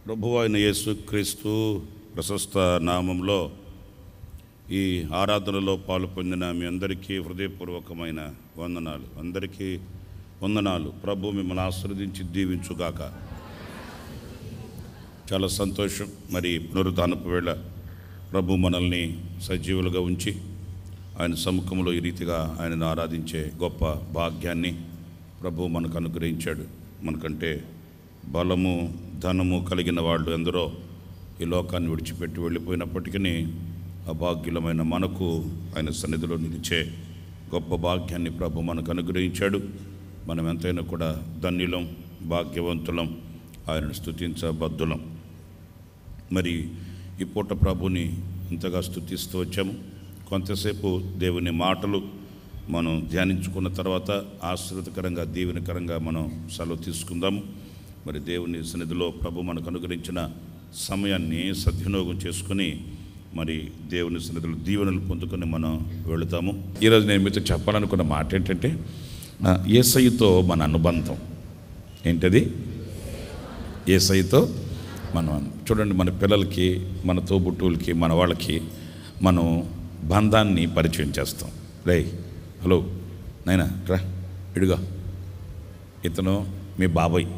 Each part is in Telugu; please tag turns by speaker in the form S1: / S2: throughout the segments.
S1: ప్రభువు అయిన యేసుక్రీస్తు ప్రశస్త నామంలో ఈ ఆరాధనలో పాల్పొందిన మీ అందరికీ హృదయపూర్వకమైన వందనాలు. అందరికీ వందనాలు. ప్రభు మిమ్మల్ని ఆశీర్వదించి దీవించుగాక. చాలా సంతోషం. మరి పునరుద్ధానపు వేళ ప్రభు మనల్ని సజీవులుగా ఉంచి ఆయన సముఖంలో ఈ రీతిగా ఆయనను ఆరాధించే గొప్ప భాగ్యాన్ని ప్రభు మనకు అనుగ్రహించాడు. మనకంటే బలము ధనము కలిగిన వాళ్ళు ఎందరో ఈ లోకాన్ని విడిచిపెట్టి వెళ్ళిపోయినప్పటికీ అభాగ్యులమైన మనకు ఆయన సన్నిధిలో నిలిచే గొప్ప భాగ్యాన్ని ప్రభు మనకు అనుగ్రహించాడు. మనం ఎంతైనా కూడా ధన్యులం, భాగ్యవంతులం, ఆయనను స్తుతించబద్దులం. మరి ఈ పూట ప్రభుని ఇంతగా స్తుతిస్తూ వచ్చాము. కొంతసేపు దేవుని మాటలు మనం ధ్యానించుకున్న తర్వాత ఆశీర్వదకరంగా దీవెనకరంగా మనం సెలవు తీసుకుందాము. మరి దేవుని సన్నిధిలో ప్రభు మనకు అనుగ్రహించిన సమయాన్ని సద్వినియోగం చేసుకుని మరి దేవుని సన్నిధిలో దీవెనలు పొందుకొని మనం వెళుతాము. ఈరోజు నేను మీతో చెప్పాలనుకున్న మాట ఏంటంటే, యేసయ్యతో మన అనుబంధం ఏంటది? యేసయ్యతో మనం చూడండి, మన పిల్లలకి, మన తోబుట్టువులకి, మన వాళ్ళకి మనం బంధాన్ని పరిచయం చేస్తాం. రే, హలో నాయనా రా, ఇడుగా ఇతను మీ బాబాయ్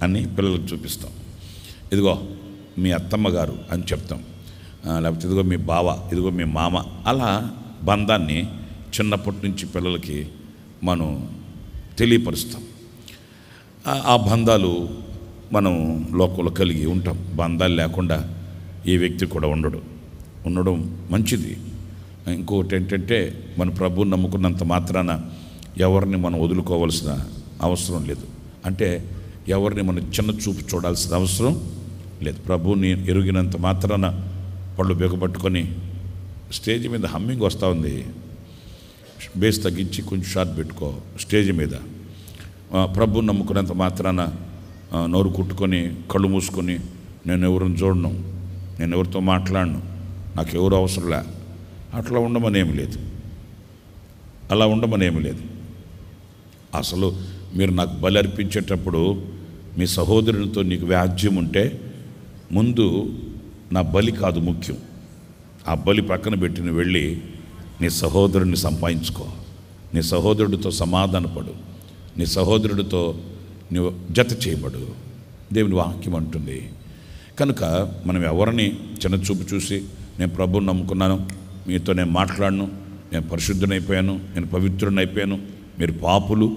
S1: అని పిల్లలకు చూపిస్తాం. ఇదిగో మీ అత్తమ్మ గారు అని చెప్తాం. లేకపోతే ఇదిగో మీ బావ, ఇదిగో మీ మామ. అలా బంధాన్ని చిన్నప్పటి నుంచి పిల్లలకి మనం తెలియపరుస్తాం. ఆ బంధాలు మనం లోకంలో కలిగి ఉంటాం. బంధాలు లేకుండా ఏ వ్యక్తి కూడా ఉండడం మంచిది. ఇంకొకటి ఏంటంటే, మన ప్రభువుని నమ్ముకున్నంత మాత్రాన ఎవరిని మనం వదులుకోవాల్సిన అవసరం లేదు. అంటే ఎవరిని మనం చిన్న చూపు చూడాల్సిన అవసరం లేదు. ప్రభువుని ఎరిగినంత మాత్రాన పళ్ళు బిగపట్టుకొని స్టేజ్ మీద హమ్మింగ్ వస్తూ ఉంది, బేస్ తగ్గించి కొంచెం షార్ట్ పెట్టుకో స్టేజ్ మీద. ప్రభువుని నమ్ముకున్నంత మాత్రాన నోరు కుట్టుకొని కళ్ళు మూసుకొని నేను ఎవరిని చూడను, నేను ఎవరితో మాట్లాడను, నాకు ఎవరు అవసరంలే, అట్లా ఉండమనేమి లేదు. అలా ఉండమనేమి లేదు. అసలు మీరు నాకు బలి అర్పించేటప్పుడు మీ సహోదరునితో నీకు వ్యాజ్యం ఉంటే ముందు నా బలి కాదు ముఖ్యం. ఆ బలి పక్కన పెట్టి నువ్వు వెళ్ళి నీ సహోదరుని సంపాదించుకో, నీ సహోదరుడితో సమాధానపడు, నీ సహోదరుడితో నువ్వు జత చేయబడు. దేవుని వాక్యం అంటుంది. కనుక మనం ఎవరిని చిన్న చూపు చూసి నేను ప్రభువుని నమ్ముకున్నాను, మీతో నేను మాట్లాడను, నేను పరిశుద్ధునైపోయాను, నేను పవిత్రునైపోయాను, మీరు పాపులు,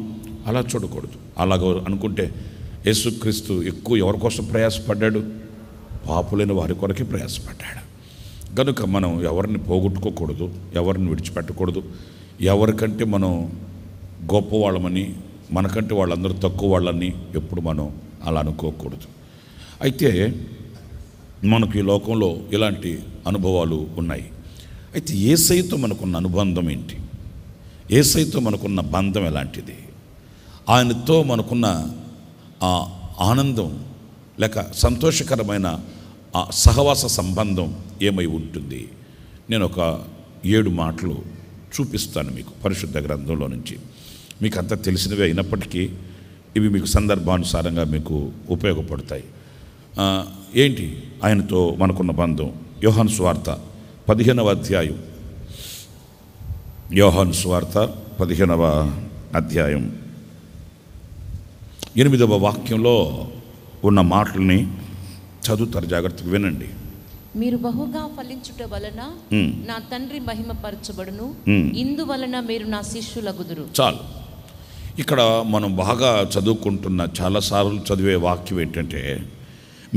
S1: అలా చూడకూడదు. అలాగ అనుకుంటే యేసుక్రీస్తు ఎక్కువ ఎవరి కోసం ప్రయాసపడ్డాడు? పాపులైన వారి కొరకే ప్రయాసపడ్డాడు. కనుక మనం ఎవరిని పోగొట్టుకోకూడదు, ఎవరిని విడిచిపెట్టకూడదు. ఎవరికంటే మనం గొప్పవాళ్ళమని, మనకంటే వాళ్ళందరూ తక్కువ వాళ్ళని ఎప్పుడు మనం అలా అనుకోకూడదు. అయితే మనకు ఈ లోకంలో ఇలాంటి అనుభవాలు ఉన్నాయి. అయితే యేసయ్యతో మనకున్న అనుబంధం ఏంటి? యేసయ్యతో మనకున్న బంధం ఎలాంటిది? ఆయనతో మనకున్న ఆనందం లేక సంతోషకరమైన సహవాస సంబంధం ఏమై ఉంటుంది? నేను ఒక 7 మాటలు చూపిస్తాను మీకు పరిశుద్ధ గ్రంథంలో నుంచి. మీకు అంతా తెలిసినవే అయినప్పటికీ ఇవి మీకు సందర్భానుసారంగా మీకు ఉపయోగపడతాయి. ఏంటి ఆయనతో మనకున్న బంధం? యోహాను సువార్త 15వ అధ్యాయం, యోహాను సువార్త 15వ అధ్యాయం 8వ వాక్యంలో ఉన్న మాటల్ని చదువుతారు, జాగ్రత్తగా వినండి.
S2: మీరు బహుగా ఫలించుట వలన నా తండ్రి మహిమపరచబడును, ఇందువలన మీరు నా శిష్యులగుదురు.
S1: చాలు. ఇక్కడ మనం బాగా చదువుకుంటున్న, చాలాసార్లు చదివే వాక్యం ఏంటంటే,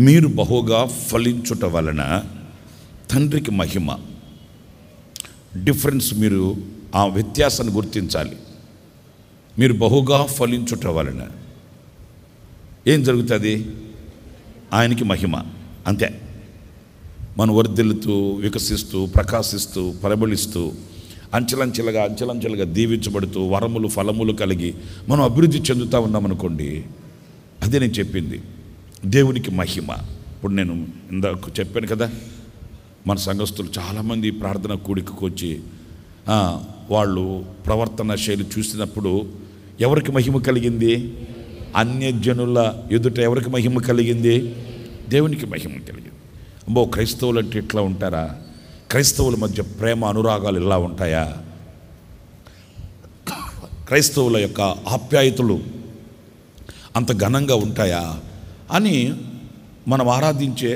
S1: మీరు బహుగా ఫలించుట వలన తండ్రికి మహిమ. డిఫరెన్స్, మీరు ఆ వ్యత్యాసాన్ని గుర్తించాలి. మీరు బహుగా ఫలించుట వలన ఏం జరుగుతుంది? ఆయనకి మహిమ. అంతే. మనం వర్ధిల్లుతూ, వికసిస్తూ, ప్రకాశిస్తూ, ప్రబలిస్తూ, అంచెలంచెలుగా దీవించబడుతూ, వరములు ఫలములు కలిగి మనం అభివృద్ధి చెందుతూ ఉన్నామనుకోండి, అదే నేను చెప్పింది, దేవునికి మహిమ. ఇప్పుడు నేను ఇందాక చెప్పాను కదా, మన సంఘస్థులు చాలామంది ప్రార్థన కూడికకు వచ్చి వాళ్ళు ప్రవర్తన శైలి చూసినప్పుడు ఎవరికి మహిమ కలిగింది? అన్యజనుల ఎదుట ఎవరికి మహిమ కలిగింది? దేవునికి మహిమ కలిగింది. అమ్మో, క్రైస్తవులు అంటే ఇట్లా ఉంటారా? క్రైస్తవుల మధ్య ప్రేమ అనురాగాలు ఇలా ఉంటాయా? క్రైస్తవుల యొక్క ఆప్యాయతలు అంత ఘనంగా ఉంటాయా అని మనం ఆరాధించే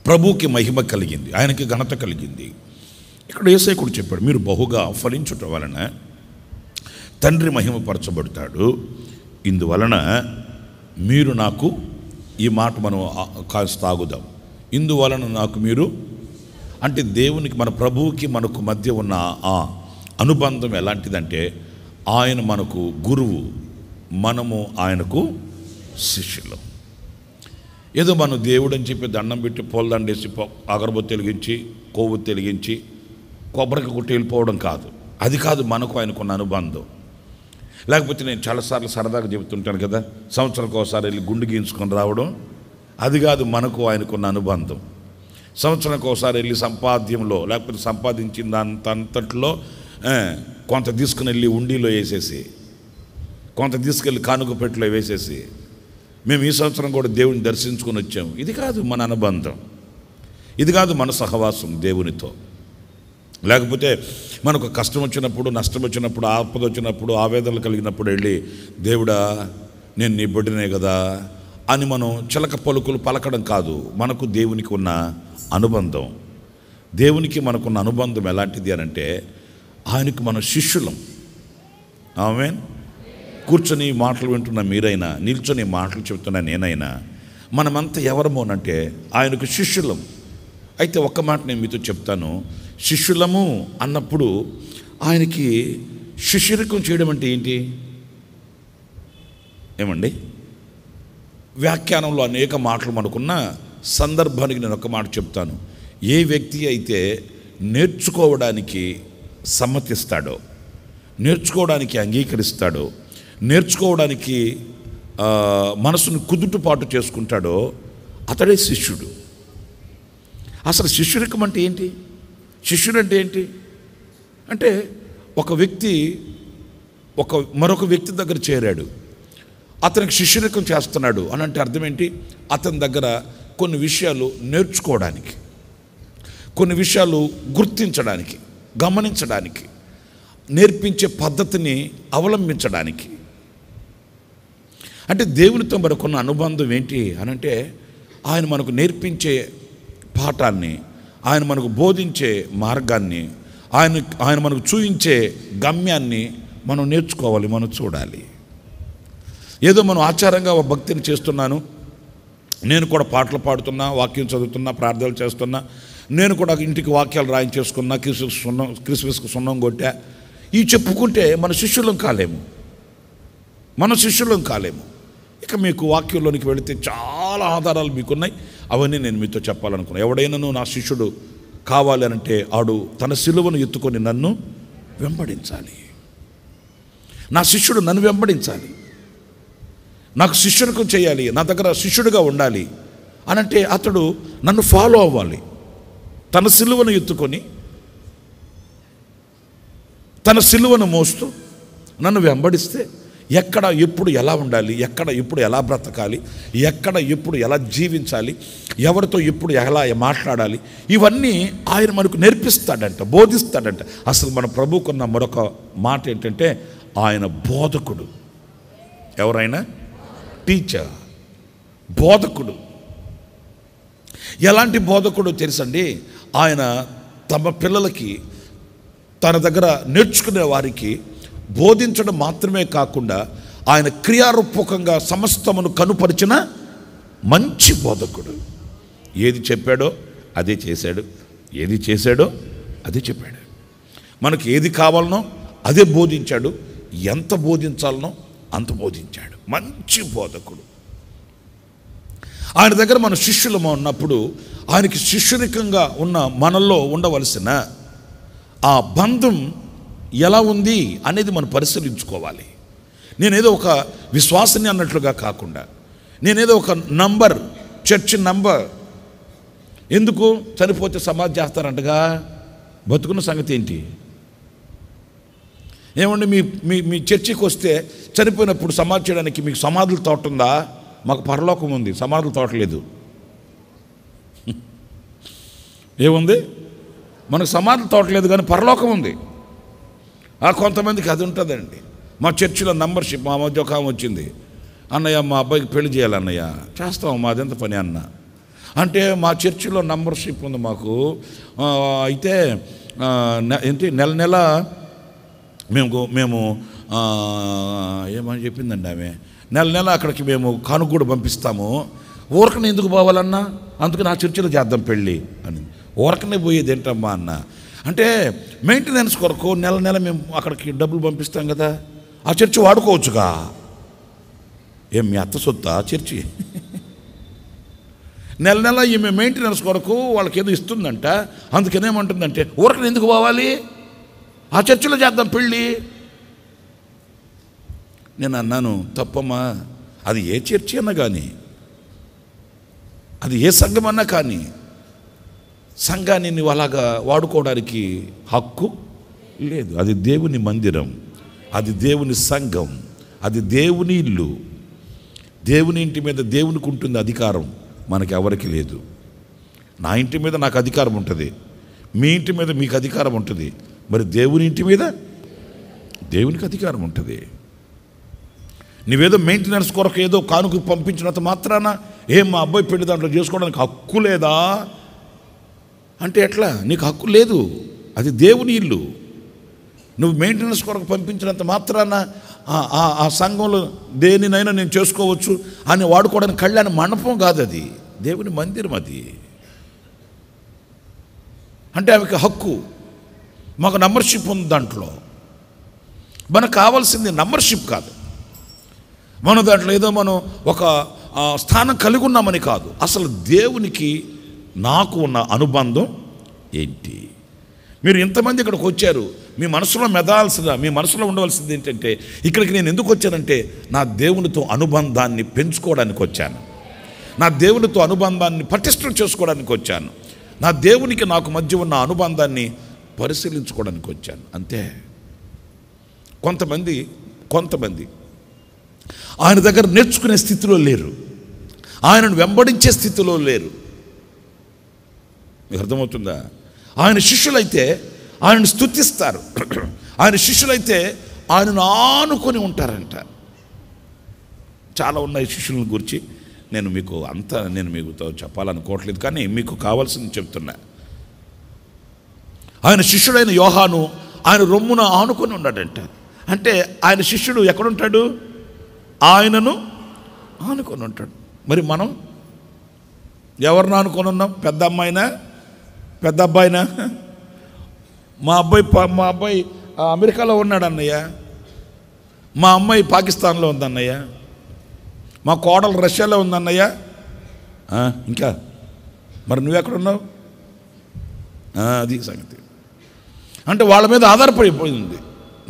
S1: ప్రభువుకి మహిమ కలిగింది, ఆయనకి ఘనత కలిగింది. ఇక్కడ యేసయ్య కూడా చెప్పాడు, మీరు బహుగా ఫలించుట వలన తండ్రి మహిమపరచబడతాడు. ఇందువలన మీరు నాకు, ఈ మాట మనం కాస్త ఆగుదాం, ఇందువలన నాకు మీరు అంటే దేవునికి, మన ప్రభువుకి మనకు మధ్య ఉన్న ఆ అనుబంధం ఎలాంటిదంటే, ఆయన మనకు గురువు, మనము ఆయనకు శిష్యులు. ఏదో మనం దేవుడు అని చెప్పి దండం పెట్టి పూలదండేసి అగరబత్తి వెలిగించి కొవ్వొత్తి వెలిగించి కొబ్బరికి కొట్టి వెళ్ళిపోవడం కాదు. అది కాదు మనకు ఆయనకున్న అనుబంధం. లేకపోతే నేను చాలాసార్లు సరదాగా చెబుతుంటాను కదా, సంవత్సరానికి ఒకసారి వెళ్ళి గుండు గీయించుకొని రావడం, అది కాదు మనకు ఆయనకున్న అనుబంధం. సంవత్సరానికి ఒకసారి వెళ్ళి సంపాద్యంలో, లేకపోతే సంపాదించిన అంతట్లో కొంత తీసుకుని వెళ్ళి ఉండిలో వేసేసి, కొంత తీసుకెళ్ళి కానుక పెట్టెలో వేసేసి, మేము ఈ సంవత్సరం కూడా దేవుని దర్శించుకొని వచ్చాము. ఇది కాదు మన అనుబంధం, ఇది కాదు మన సహవాసం దేవునితో. లేకపోతే మనకు కష్టం వచ్చినప్పుడు, నష్టం వచ్చినప్పుడు, ఆపద వచ్చినప్పుడు, ఆవేదనలు కలిగినప్పుడు వెళ్ళి, దేవుడా నేను నీ బిడ్డనే కదా అని మనం చిలక పలుకులు పలకడం కాదు. మనకు దేవునికి ఉన్న అనుబంధం, దేవునికి మనకున్న అనుబంధం ఎలాంటిది అని అంటే, ఆయనకు మన శిష్యులం. ఆమేన్. కూర్చొని మాటలు వింటున్న మీరైనా, నిల్చొని మాటలు చెబుతున్న నేనైనా, మనమంతా ఎవరమోనంటే ఆయనకు శిష్యులం. అయితే ఒక్క మాట నేను మీతో చెప్తాను, శిష్యులము అన్నప్పుడు ఆయనకి శిష్యరికం చేయడం అంటే ఏంటి? ఏమండి, వ్యాఖ్యానంలో అనేక మాటలు మనకున్న సందర్భానికి నేను ఒక మాట చెప్తాను. ఏ వ్యక్తి అయితే నేర్చుకోవడానికి సమ్మతిస్తాడో, నేర్చుకోవడానికి అంగీకరిస్తాడో, నేర్చుకోవడానికి మనసును కుదుటుపాటు చేసుకుంటాడో అతడే శిష్యుడు. అసలు శిష్యురికం అంటే ఏంటి? శిష్యుడు అంటే ఏంటి అంటే, ఒక వ్యక్తి మరొక వ్యక్తి దగ్గర చేరాడు, అతనికి శిష్యరికం చేస్తున్నాడు అని అంటే అర్థం ఏంటి? అతని దగ్గర కొన్ని విషయాలు నేర్చుకోవడానికి, కొన్ని విషయాలు గుర్తించడానికి, గమనించడానికి, నేర్పించే పద్ధతిని అవలంబించడానికి. అంటే దేవునితో మనకున్న అనుబంధం ఏంటి అనంటే, ఆయన మనకు నేర్పించే పాఠాన్ని, ఆయన మనకు బోధించే మార్గాన్ని, ఆయన మనకు చూపించే గమ్యాన్ని మనం నేర్చుకోవాలి, మనం చూడాలి. ఏదో మనం ఆచారంగా భక్తిని చేస్తున్నాను, నేను కూడా పాటలు పాడుతున్నా, వాక్యం చదువుతున్నా, ప్రార్థనలు చేస్తున్నా, నేను కూడా ఇంటికి వాక్యాలు రాయించేసుకున్నా, క్రిస్మస్కి సున్నం కొట్టా, ఇవి చెప్పుకుంటే మన శిష్యులం కాలేము, మన శిష్యులం కాలేము. ఇక మీకు వాక్యంలోనికి వెళితే చాలా ఆధారాలు మీకున్నాయి, అవన్నీ నేను మీతో చెప్పాలనుకున్నాను. ఎవడైనాను నా శిష్యుడు కావాలి అనంటే ఆడు తన సిలువను ఎత్తుకొని నన్ను వెంబడించాలి. నా శిష్యుడు నన్ను వెంబడించాలి, నాకు శిష్యునికం చేయాలి, నా దగ్గర శిష్యుడిగా ఉండాలి అనంటే అతడు నన్ను ఫాలో అవ్వాలి. తన సిలువను ఎత్తుకొని, తన సిలువను మోస్తూ నన్ను వెంబడిస్తే ఎక్కడ ఎప్పుడు ఎలా ఉండాలి, ఎక్కడ ఎప్పుడు ఎలా బ్రతకాలి, ఎక్కడ ఎప్పుడు ఎలా జీవించాలి, ఎవరితో ఎప్పుడు ఎలా మాట్లాడాలి, ఇవన్నీ ఆయన మనకు నేర్పిస్తాడంట, బోధిస్తాడంట. అసలు మన ప్రభువుకున్న మరొక మాట ఏంటంటే, ఆయన బోధకుడు. ఎవరైనా టీచర్, బోధకుడు. ఎలాంటి బోధకుడు తెలుసండి? ఆయన తమ పిల్లలకి, తన దగ్గర నేర్చుకునే వారికి బోధించడం మాత్రమే కాకుండా ఆయన క్రియారూపకంగా సమస్తమును కనుపరిచిన మంచి బోధకుడు. ఏది చెప్పాడో అదే చేశాడు, ఏది చేశాడో అదే చెప్పాడు. మనకి ఏది కావాలనో అదే బోధించాడు, ఎంత బోధించాలనో అంత బోధించాడు. మంచి బోధకుడు. ఆయన దగ్గర మన శిష్యులము ఉన్నప్పుడు ఆయనకి శిష్యునికంగా ఉన్న మనల్లో ఉండవలసిన ఆ బంధం ఎలా ఉంది అనేది మనం పరిశీలించుకోవాలి. నేనేదో ఒక విశ్వాసని అన్నట్లుగా కాకుండా, నేనేదో ఒక నంబర్, చర్చ్ నంబర్, ఎందుకు చనిపోతే సమాధి చేస్తారంటగా, బతుకున్న సంగతి ఏంటి? ఏమండి మీ మీ మీ చర్చికి వస్తే చనిపోయినప్పుడు సమాధి చేయడానికి మీకు సమాధుల తోట ఉందా? మాకు పరలోకం ఉంది, సమాధుల తోట లేదు. ఏముంది? మనకు సమాధుల తోట లేదు కానీ పరలోకం ఉంది. కొంతమందికి అది ఉంటుందండి. మా చర్చిలో మెంబర్షిప్, మా మధ్య ఒక ఆమె వచ్చింది, అన్నయ్య మా అబ్బాయికి పెళ్లి చేయాలన్నయ్య. చేస్తాం, మాదెంత పని అన్న. అంటే మా చర్చిలో మెంబర్షిప్ ఉంది మాకు, అయితే ఏంటి నెల నెల మేము ఏమని చెప్పిందండి ఆమె, నెల నెల అక్కడికి మేము కానుక కూడా పంపిస్తాము. ఊరకనే ఎందుకు పోవాలన్నా, అందుకు నా చర్చిలో చేద్దాం పెళ్ళి అని. ఊరకనే పోయేది ఏంటమ్మా అన్న. అంటే మెయింటెనెన్స్ కొరకు నెల నెల మేము అక్కడికి డబ్బులు పంపిస్తాం కదా, ఆ చర్చి వాడుకోవచ్చుగా. ఏం మీ అత్త సొత్తా చర్చి? నెల నెల ఈమె మెయింటెనెన్స్ కొరకు వాళ్ళకి ఏదో ఇస్తుందంట, అందుకనేమంటుందంటే ఊరకనే ఎందుకు పోవాలి, ఆ చర్చిలో చేద్దాం పెళ్ళి. నేను అన్నాను, తప్పమ్మా, అది ఏ చర్చి అన్నా కానీ, అది ఏ సంఘం అన్నా కానీ, సంఘాన్ని నువ్వు అలాగా వాడుకోవడానికి హక్కు లేదు. అది దేవుని మందిరం, అది దేవుని సంఘం, అది దేవుని ఇల్లు. దేవుని ఇంటి మీద దేవునికి ఉంటుంది అధికారం, మనకి ఎవరికి లేదు. నా ఇంటి మీద నాకు అధికారం ఉంటుంది, మీ ఇంటి మీద మీకు అధికారం ఉంటుంది. మరి దేవుని ఇంటి మీద దేవునికి అధికారం ఉంటుంది. నువ్వేదో మెయింటెనెన్స్ కొరకు ఏదో కానుక పంపించినంత మాత్రాన మా అబ్బాయి పెళ్లి దాంట్లో చేసుకోవడానికి హక్కు లేదా అంటే ఎట్లా? నీకు హక్కు లేదు, అది దేవుని ఇల్లు. నువ్వు మెయింటెనెన్స్ కొరకు పంపించినంత మాత్రాన ఆ సంఘంలో దేనినైనా నేను చేసుకోవచ్చు అని వాడుకోవడానికి కళ్యాణ మండపం కాదు, అది దేవుని మందిరం. అది అంటే ఆమెకి హక్కు. మాకు మెంబర్షిప్ ఉంది దాంట్లో. మనకు కావాల్సింది మెంబర్షిప్ కాదు, మన దాంట్లో ఏదో మనం ఒక స్థానం కలిగి ఉన్నామని కాదు. అసలు దేవునికి నాకు ఉన్న అనుబంధం ఏంటి? మీరు ఇంతమంది ఇక్కడికి వచ్చారు, మీ మనసులో మెదాల్సిన, మీ మనసులో ఉండవలసింది ఏంటంటే, ఇక్కడికి నేను ఎందుకు వచ్చానంటే నా దేవునితో అనుబంధాన్ని పెంచుకోవడానికి వచ్చాను, నా దేవునితో అనుబంధాన్ని పటిష్టం చేసుకోవడానికి వచ్చాను, నా దేవునికి నాకు మధ్య ఉన్న అనుబంధాన్ని పరిశీలించుకోవడానికి వచ్చాను, అంతే. కొంతమంది ఆయన దగ్గర నేర్చుకునే స్థితిలో లేరు, ఆయనను వెంబడించే స్థితిలో లేరు. మీకు అర్థమవుతుందా? ఆయన శిష్యులైతే ఆయనను స్తుతిస్తారు, ఆయన శిష్యులైతే ఆయనను ఆనుకొని ఉంటారంట. చాలా ఉన్నాయి శిష్యుల గురించి, నేను మీకుతో చెప్పాలనుకోవట్లేదు, కానీ మీకు కావాల్సింది చెప్తున్నా. ఆయన శిష్యుడైన యోహాను ఆయన రొమ్మున ఆనుకొని ఉన్నాడంట. అంటే ఆయన శిష్యుడు ఎక్కడుంటాడు? ఆయనను ఆనుకొని ఉంటాడు. మరి మనం ఎవరిని ఆనుకొని ఉన్నాం? పెద్ద అమ్మాయినా, పెద్ద అబ్బాయినా? మా అబ్బాయి అమెరికాలో ఉన్నాడు అన్నయ్య, మా అమ్మాయి పాకిస్తాన్లో ఉందన్నయ్య, మా కోడలు రష్యాలో ఉందన్నయ్య. ఇంకా మరి నువ్వెక్కడున్నావు? అది సంగతి. అంటే వాళ్ళ మీద ఆధారపడిపోయింది.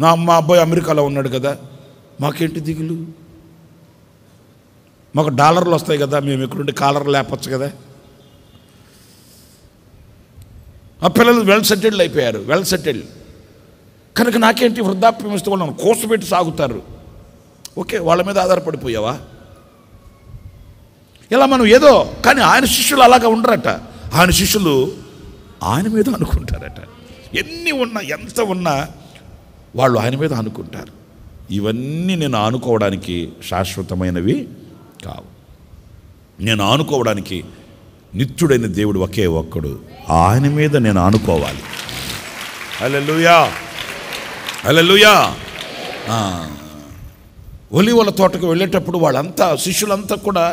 S1: మా అబ్బాయి అమెరికాలో ఉన్నాడు కదా, మాకేంటి దిగులు? మాకు డాలర్లు వస్తాయి కదా, మేము ఇక్కడుండి కాలర్లు లేపచ్చు కదా. ఆ పిల్లలు వెల్ సెటిల్డ్ అయిపోయారు, వెల్ సెటిల్డ్ కనుక నాకేంటి వృద్ధాప్యం ఇస్తే వాళ్ళని కోసపెట్టి సాగుతారు. ఓకే, వాళ్ళ మీద ఆధారపడిపోయావా? ఇలా మనం ఏదో, కానీ ఆయన శిష్యులు అలాగా ఉండరట. ఆయన శిష్యులు ఆయన మీద అనుకుంటారట. ఎన్ని ఉన్నా, ఎంత ఉన్నా వాళ్ళు ఆయన మీద అనుకుంటారు. ఇవన్నీ నేను ఆనుకోవడానికి శాశ్వతమైనవి కావు. నేను ఆనుకోవడానికి నిత్యుడైన దేవుడు ఒకే ఒక్కడు, ఆయన మీద నేను ఆనుకోవాలి. హల్లెలూయా, హల్లెలూయా. ఒలీవల తోటకు వెళ్ళేటప్పుడు వాళ్ళంతా, శిష్యులంతా కూడా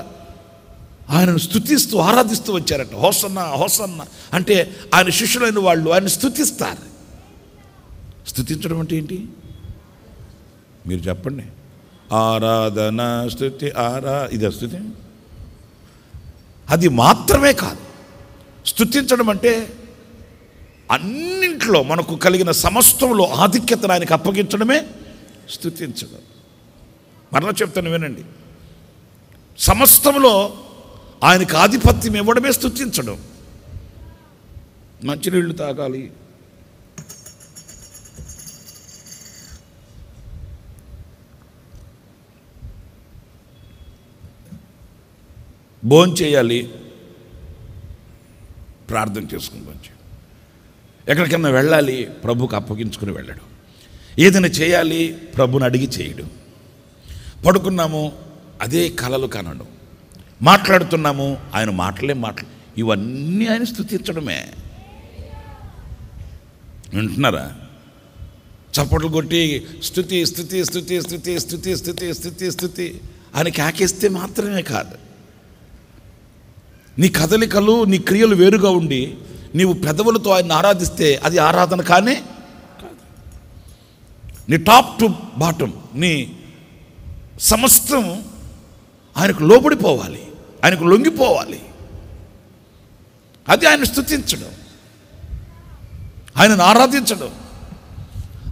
S1: ఆయనను స్తుతిస్తూ ఆరాధిస్తూ వచ్చారట. హోసన్నా హోసన్నా అంటే ఆయన శిష్యులైన వాళ్ళు ఆయన స్తుతిస్తారు. స్తుతించడం అంటే ఏంటి మీరు చెప్పండి? ఆరాధన, స్తుతి, ఇది స్తుతి. అది మాత్రమే కాదు. స్తుతించడం అంటే అన్నింట్లో మనకు కలిగిన సమస్తంలో ఆధిక్యతను ఆయనకు అప్పగించడమే స్తుతించడం. మరలా చెప్తాను వినండి, సమస్తంలో ఆయనకు ఆధిపత్యం ఇవ్వడమే స్తుతించడం. మంచినీళ్ళు తాగాలి, భోంచేయాలి, ప్రార్థన చేసుకుని భోంచేయాలి. ఎక్కడికైనా వెళ్ళాలి, ప్రభుకు అప్పగించుకుని వెళ్ళడం. ఏదైనా చేయాలి, ప్రభుని అడిగి చేయడం. పడుకున్నాము, అదే కలలు కనడం. మాట్లాడుతున్నాము, ఆయన మాటలే ఇవన్నీ ఆయన స్తుతించడమే. వింటున్నారా? చప్పట్లు కొట్టి స్తుతి స్తుతి స్తుతి స్తుతి స్తుతి స్తుతి స్తుతి స్తుతి అని కేకేస్తే మాత్రమే కాదు. నీ కదలికలు, నీ క్రియలు వేరుగా ఉండి నీవు పెదవులతో ఆయన ఆరాధిస్తే అది ఆరాధన కానే కాదు. నీ టాప్ టు బాటం, నీ సమస్తం ఆయనకు లోబడిపోవాలి, ఆయనకు లొంగిపోవాలి. అది ఆయన స్తుతించడం, ఆయనను ఆరాధించడం,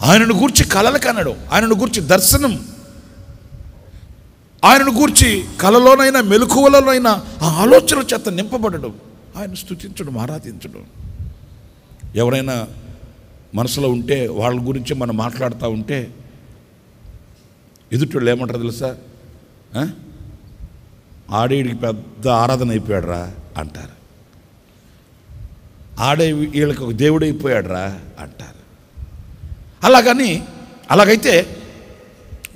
S1: ఆయనను గూర్చి కలలు కనడం, ఆయనను గూర్చి దర్శనం, ఆయనను గూర్చి కలలోనైనా మెలకువలలోనైనా ఆ ఆలోచన చేత నింపబడడం, ఆయన స్తుతించడం, ఆరాధించడం. ఎవరైనా మనసులో ఉంటే వాళ్ళ గురించి మనం మాట్లాడుతూ ఉంటే ఎదుటోళ్ళు ఏమంటారు తెలుసా? ఆడేడికి పెద్ద ఆరాధన అయిపోయాడురా అంటారు. ఆడే వీళ్ళకి ఒక దేవుడు అయిపోయాడురా అంటారు. అలాగైతే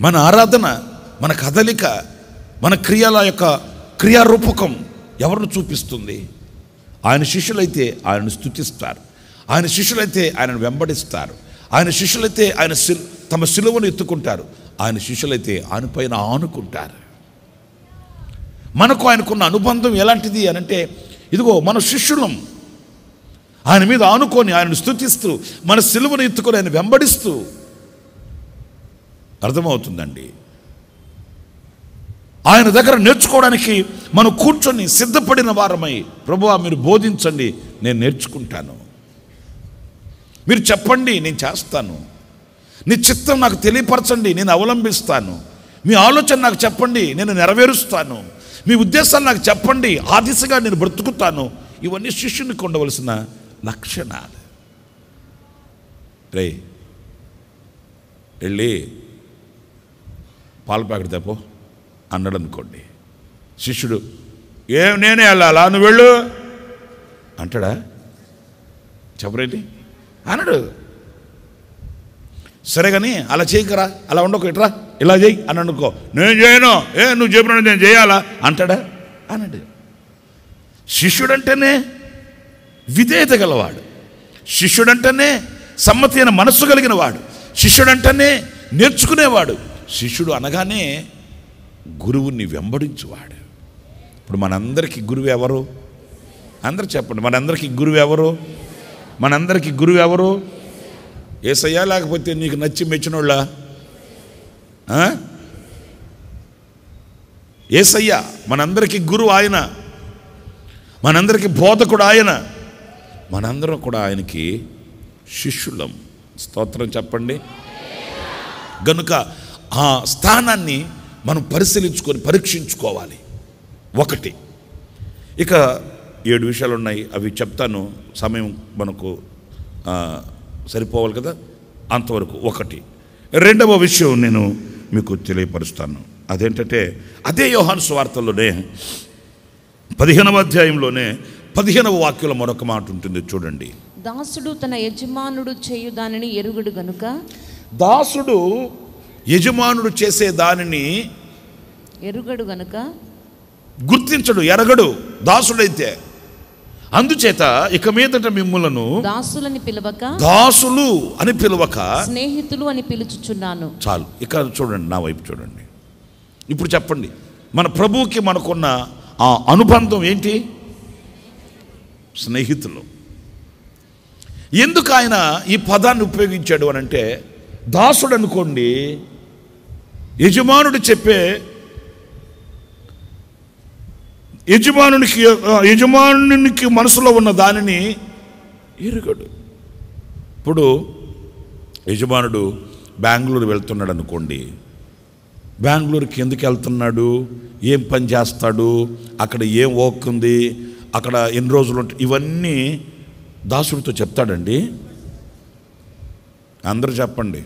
S1: మన ఆరాధన, మన కదలిక, మన క్రియల యొక్క క్రియారూపకం ఎవరిని చూపిస్తుంది? ఆయన శిష్యులైతే ఆయనను స్తుతిస్తారు, ఆయన శిష్యులైతే ఆయనను వెంబడిస్తారు, ఆయన శిష్యులైతే ఆయన తమ సిలువను ఎత్తుకుంటారు, ఆయన శిష్యులైతే ఆయన పైన ఆనుకుంటారు. మనకు ఆయనకున్న అనుబంధం ఎలాంటిది అనంటే, ఇదిగో మన శిష్యులం, ఆయన మీద ఆనుకొని ఆయనను స్తుతిస్తూ మన సిలువను ఎత్తుకొని ఆయన వెంబడిస్తూ. అర్థమవుతుందండి? ఆయన దగ్గర నేర్చుకోవడానికి మనం కూర్చొని సిద్ధపడిన వారమై, ప్రభువా మీరు బోధించండి, నేను నేర్చుకుంటాను, మీరు చెప్పండి నేను చేస్తాను, నీ చిత్తం నాకు తెలియపరచండి నేను అవలంబిస్తాను, మీ ఆలోచన నాకు చెప్పండి నేను నెరవేరుస్తాను, మీ ఉద్దేశాలు నాకు చెప్పండి ఆ దిశగా నేను బ్రతుకుతాను. ఇవన్నీ శిష్యునికి ఉండవలసిన లక్షణాలు. రే వెళ్ళి పాల ప్యాకెట్ తెపో అన్నాడు అనుకోండి, శిష్యుడు నేనే వెళ్ళాలా, నువ్వు వెళ్ళు అంటాడా? చెప్పరేంటి అన్నాడు. సరే కానీ అలా చేయకరా, అలా ఉండకు, ఇట్రా ఇలా చేయి అని అనుకో. నేను చేయను, నువ్వు చెప్పిన నేను చేయాలా అంటాడా? అన్నాడు. శిష్యుడంటేనే విధేయత గలవాడు, శిష్యుడంటేనే సమ్మతి అయిన మనస్సు కలిగిన వాడు, శిష్యుడంటేనే నేర్చుకునేవాడు, శిష్యుడు అనగానే గురువుని వెంబడించువాడు. ఇప్పుడు మనందరికీ గురువు ఎవరు? అందరు చెప్పండి, మనందరికీ గురువు ఎవరు? మనందరికీ గురువు ఎవరు? యేసయ్యా, లేకపోతే నీకు నచ్చి మెచ్చినోళ్ళ? యేసయ్యా మనందరికీ గురువు ఆయన, మనందరికీ బోధకుడు ఆయన, మనందరం కూడా ఆయనకి శిష్యులం. స్తోత్రం చెప్పండి. గనుక ఆ స్థానాన్ని మనం పరిశీలించుకొని పరీక్షించుకోవాలి. ఒకటి, ఇక 7 విషయాలు ఉన్నాయి, అవి చెప్తాను, సమయం మనకు సరిపోవాలి కదా, అంతవరకు. ఒకటి, రెండవ విషయం నేను మీకు తెలియపరుస్తాను. అదేంటంటే అదే యోహాను సువార్తలోనే 15వ అధ్యాయంలోనే 15వ వాక్యంలో మరొక మాట ఉంటుంది, చూడండి.
S2: దాసుడు తన యజమానుడు చేయు దానిని ఎరుగడు గనుక,
S1: దాసుడు యజమానుడు చేసే దానిని
S2: ఎరుగడు గనుక,
S1: గుర్తించడు, ఎరగడు దాసుడైతే. అందుచేత ఇక మీదట మిమ్ములను
S2: దాసులని పిలవక,
S1: దాసులు అని పిలవక
S2: స్నేహితులు అని పిలుచుచున్నాను.
S1: చాలు. ఇక చూడండి, నా వైపు చూడండి. ఇప్పుడు చెప్పండి, మన ప్రభువుకి మనకున్న ఆ అనుబంధం ఏంటి? స్నేహితులు. ఎందుకు ఆయన ఈ పదాన్ని ఉపయోగించాడు అని అంటే, దాసుడు అనుకోండి, యజమానునికి మనసులో ఉన్న దానిని ఎరుగడు. ఇప్పుడు యజమానుడు బెంగళూరు వెళ్తున్నాడు అనుకోండి, బెంగళూరుకి ఎందుకు వెళ్తున్నాడు, ఏం పని చేస్తాడు, అక్కడ ఏం వర్క్ ఉంది, అక్కడ ఎన్ని రోజులు ఉంటాయి, ఇవన్నీ దాసుడితో చెప్తాడండి. అందరూ చెప్పండి.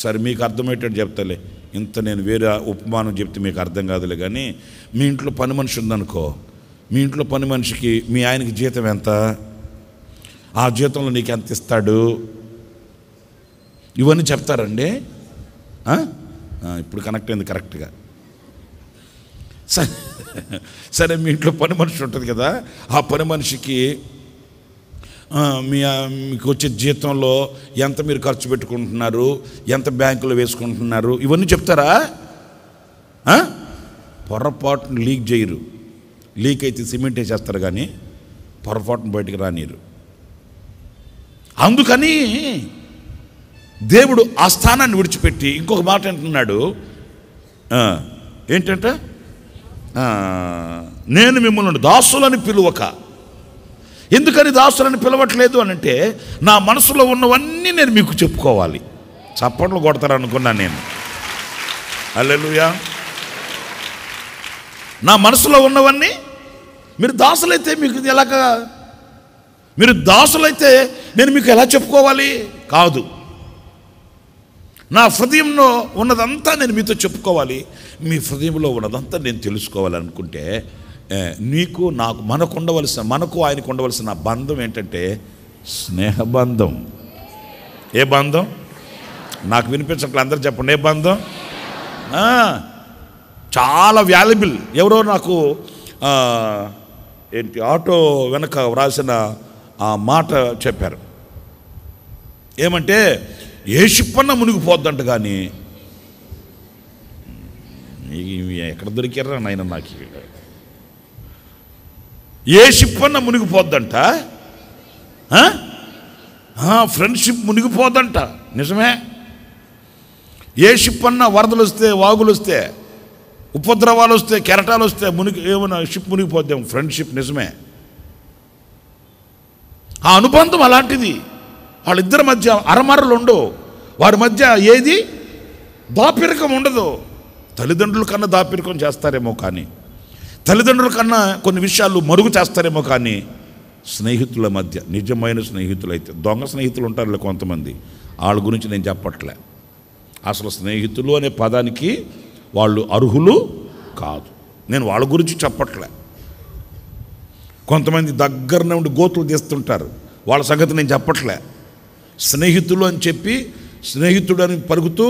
S1: సరే మీకు అర్థమయ్యేటట్టు చెప్తాలే. ఇంత నేను వేరే ఉపమానం చెప్తే మీకు అర్థం కాదులే, కానీ మీ ఇంట్లో పని మనిషి ఉందనుకో, మీ ఇంట్లో పని మనిషికి మీ ఆయనకి జీతం ఎంత, ఆ జీతంలో నీకు ఎంత ఇస్తాడు, ఇవన్నీ చెప్తారండి. ఇప్పుడు కనెక్ట్ అయింది కరెక్ట్గా. సరే, మీ ఇంట్లో పని మనిషి ఉంటుంది కదా, ఆ పని మనిషికి మీకు వచ్చే జీతంలో ఎంత మీరు ఖర్చు పెట్టుకుంటున్నారు, ఎంత బ్యాంకులో వేసుకుంటున్నారు, ఇవన్నీ చెప్తారా? పొరపాటును లీక్ చేయరు. లీక్ అయితే సిమెంట్ వేసేస్తారు, కానీ పొరపాటును బయటికి రానిరు. అందుకని దేవుడు ఆ స్థానాన్ని విడిచిపెట్టి ఇంకొక మాట అంటున్నాడు. ఏంటంట? నేను మిమ్మల్ని దాసులని పిలువక. ఎందుకని దాసులని పిలవట్లేదు అని అంటే, నా మనసులో ఉన్నవన్నీ నేను మీకు చెప్పుకోవాలి. చప్పట్లు కొడతారనుకున్నాను నేను. హల్లెలూయా. నా మనసులో ఉన్నవన్నీ మీరు దాసులైతే మీకు ఎలాగా, మీరు దాసులైతే నేను మీకు ఎలా చెప్పుకోవాలి? కాదు, నా హృదయంలో ఉన్నదంతా నేను మీతో చెప్పుకోవాలి, మీ హృదయంలో ఉన్నదంతా నేను తెలుసుకోవాలనుకుంటే, నీకు నాకు మనకు ఆయనకు ఉండవలసిన బంధం ఏంటంటే స్నేహబంధం. ఏ బంధం? నాకు వినిపించట్లే, అందరూ చెప్పండి. ఏ బంధం? చాలా వాల్యుబుల్. ఎవరో నాకు ఆటో వెనక వ్రాసిన ఆ మాట చెప్పారు. ఏమంటే, ఏ షిప్పన్నా మునిగిపోద్దంట, కానీ ఎక్కడ దొరికారా నాయన నాకు, ఏ షిప్ అన్నా మునిగిపోద్దంట, ఫ్రెండ్షిప్ మునిగిపోద్దంట. నిజమే. ఏ షిప్ అన్నా వరదలు వస్తే, వాగులు వస్తే, ఉపద్రవాలు వస్తే, కెరటాలు వస్తే ఏమైనా షిప్ మునిగిపోద్దాం. ఫ్రెండ్షిప్ నిజమే. ఆ అనుబంధం అలాంటిది. వాళ్ళిద్దరి మధ్య అరమరలు ఉండవు, వారి మధ్య ఏది దాపిరకం ఉండదు. తల్లిదండ్రుల కన్నా దాపిరకం చేస్తారేమో, కానీ తల్లిదండ్రుల కన్నా కొన్ని విషయాలు మరుగు చేస్తారేమో, కానీ స్నేహితుల మధ్య, నిజమైన స్నేహితులు అయితే, దొంగ స్నేహితులు ఉంటారులే కొంతమంది, వాళ్ళ గురించి నేను చెప్పట్లే. అసలు స్నేహితులు అనే పదానికి వాళ్ళు అర్హులు కాదు. నేను వాళ్ళ గురించి చెప్పట్లే. కొంతమంది దగ్గర నుండి గోతులు తీస్తుంటారు, వాళ్ళ సంగతి నేను చెప్పట్లే. స్నేహితులు అని చెప్పి స్నేహితుడు అని పరుగుతూ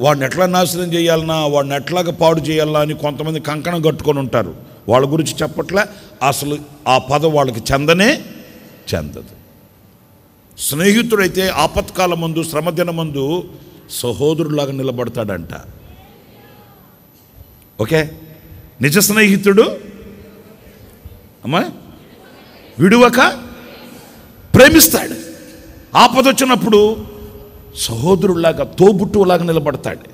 S1: వాడిని ఎట్లా నాశనం చేయాలన్నా, వాడిని ఎట్లాగా పాడు చేయాలన్నా అని కొంతమంది కంకణం కట్టుకొని ఉంటారు. వాళ్ళ గురించి చెప్పట్లే. అసలు ఆ పదం వాళ్ళకి చెందదు. స్నేహితుడైతే ఆపత్కాల ముందు, శ్రమదిన ముందు సహోదరులాగా నిలబడతాడంట. ఓకే, నిజ స్నేహితుడు అమ్మా విడువక ప్రేమిస్తాడు. ఆపద వచ్చినప్పుడు సహోదరులాగా, తోబుట్టులాగా నిలబడతాడు.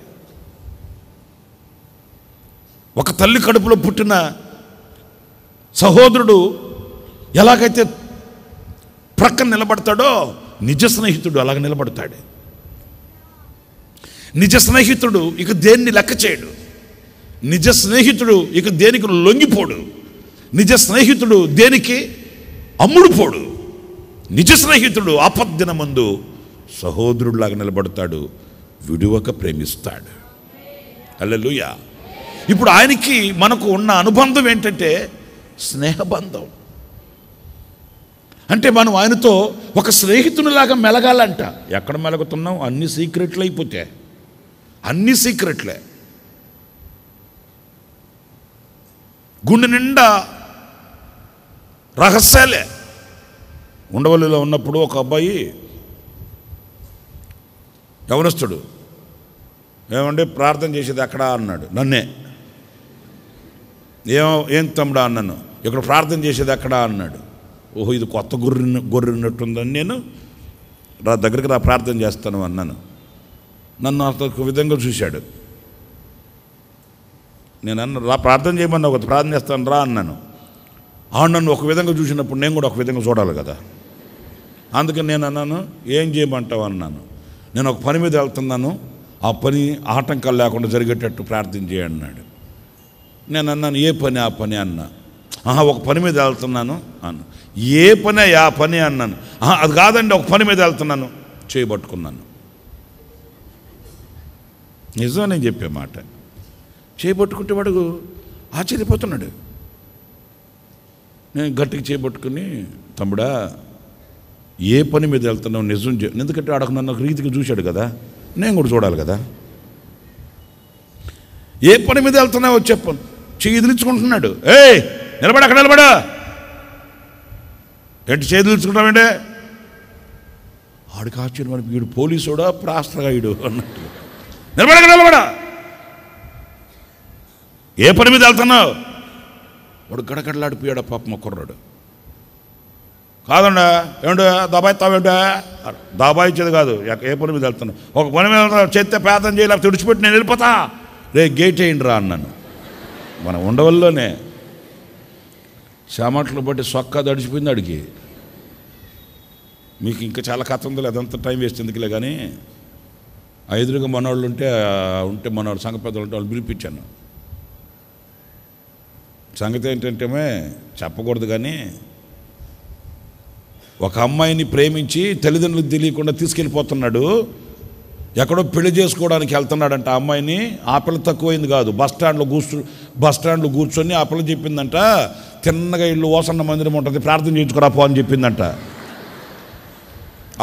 S1: ఒక తల్లి కడుపులో పుట్టిన సహోదరుడు ఎలాగైతే ప్రక్కన నిలబడతాడో, నిజ స్నేహితుడు అలాగ నిలబడతాడు. నిజ స్నేహితుడు ఇక దేన్ని లెక్క చేయడు. నిజ స్నేహితుడు ఇక దేనికి లొంగిపోడు. నిజ స్నేహితుడు దేనికి అమ్ముడుపోడు. నిజ స్నేహితుడు ఆపద్దినమందు సహోదరుడిలాగా నిలబడతాడు, విడువక ప్రేమిస్తాడు. హల్లెలూయా. ఇప్పుడు ఆయనకి మనకు ఉన్న అనుబంధం ఏంటంటే స్నేహబంధం. అంటే మనం ఆయనతో ఒక స్నేహితునిలాగా మెలగాలంట. ఎక్కడ మెలుగుతున్నాం? అన్ని సీక్రెట్లు అయిపోతే, అన్ని సీక్రెట్లే. గుండె నిండా రహస్యాలే. ఉండవల్లిలో ఉన్నప్పుడు ఒక అబ్బాయి యవనస్తుడు, ఏమంటే ప్రార్థన చేసేది అక్కడ అన్నాడు. నన్నే ఏం తమ్ముడా అన్నాను. ఇక్కడ ప్రార్థన చేసేది అక్కడ అన్నాడు. ఓహో, ఇది కొత్త గొర్రెన్నట్టుందని నేను దగ్గరికి ప్రార్థన చేస్తాను అన్నాను. నన్ను ఒక విధంగా చూశాడు. నేను అన్న ప్రార్థన చేయమన్నా, ఒక ప్రార్థన చేస్తాను రా అన్నాను. నన్ను ఒక విధంగా చూసినప్పుడు నేను కూడా ఒక విధంగా చూడాలి కదా. అందుకని నేను అన్నాను, ఏం చేయమంటావు అన్నాను. నేను ఒక పని మీద వెళ్తున్నాను, ఆ పని ఆటంకాలు లేకుండా జరిగేటట్టు ప్రార్థన చేయన్నాడు. నేను అన్నాను, ఏ పని? ఆ పని అన్నా. ఒక పని మీద వెళ్తున్నాను అన్న. ఏ పని? ఆ పని అన్నాను. అది కాదండి, ఒక పని మీద వెళ్తున్నాను. చేయబట్టుకున్నాను. నిజం నేను చెప్పే మాట. చేయబట్టుకుంటే వాడు ఆశ్చర్యపోతున్నాడు. నేను గట్టిగా చేయబట్టుకుని, తమ్ముడా ఏ పని మీద వెళ్తున్నావు నిజం ఎందుకంటే ఆడకు నన్ను ఒక రీతికి చూశాడు కదా, నేను కూడా చూడాలి కదా. ఏ పని మీద వెళ్తున్నావో చెప్పను. చేదిలించుకుంటున్నాడు. నిలబడ, అక్కడ నిలబడా. ఏంటి చేదిలించుకుంటామంటే? ఆడికి ఆశ్చర్యం, మనకి వీడు పోలీసుడా ప్రాస్త్రగాయుడు అన్నట్టు. నిలబడ, అక్కడ నిలబడా. ఏ పని మీద వెళ్తున్నావు? వాడు గడగడలాడిపోయాడు పాపం కుర్రాడు. కాదండా, ఏమంటా దబాయిస్తావేంటా? దబాయించేది కాదు, ఏ పని మీద వెళ్తున్నావు? ఒక పని మీద వెళ్తున్నా, చేస్తే ప్రార్థన చేయలేక తుడిచిపెట్టి నేను వెళ్ళిపోతా. గేట్ వేయండి రా అన్నాను. మన ఉండవల్లోనే చామట్లు బట్టి సొక్క దడిచిపోయింది అడిగి. మీకు ఇంకా చాలా కథ ఉందిలే, అదంతా టైం వేస్ట్ ఎందుకులే. కానీ ఎదురుగా మనవాళ్ళు ఉంటే మనవాళ్ళు సంఘ పెద్దలు ఉంటే వాళ్ళు పిలిపించాను. సంగతి ఏంటంటే చెప్పకూడదు, కానీ ఒక అమ్మాయిని ప్రేమించి తల్లిదండ్రులకు తెలియకుండా తీసుకెళ్ళిపోతున్నాడు. ఎక్కడో పెళ్లి చేసుకోవడానికి వెళ్తున్నాడంట. ఆ అమ్మాయిని, ఆ పిల్ల తక్కువైంది కాదు, బస్ స్టాండ్లో కూర్చొని ఆ పిల్ల చెప్పిందంట, తిన్నగా ఇల్లు ఓసన్న మందిరం ఉంటుంది, ప్రార్థన చేయించుకురా పో అని చెప్పిందంట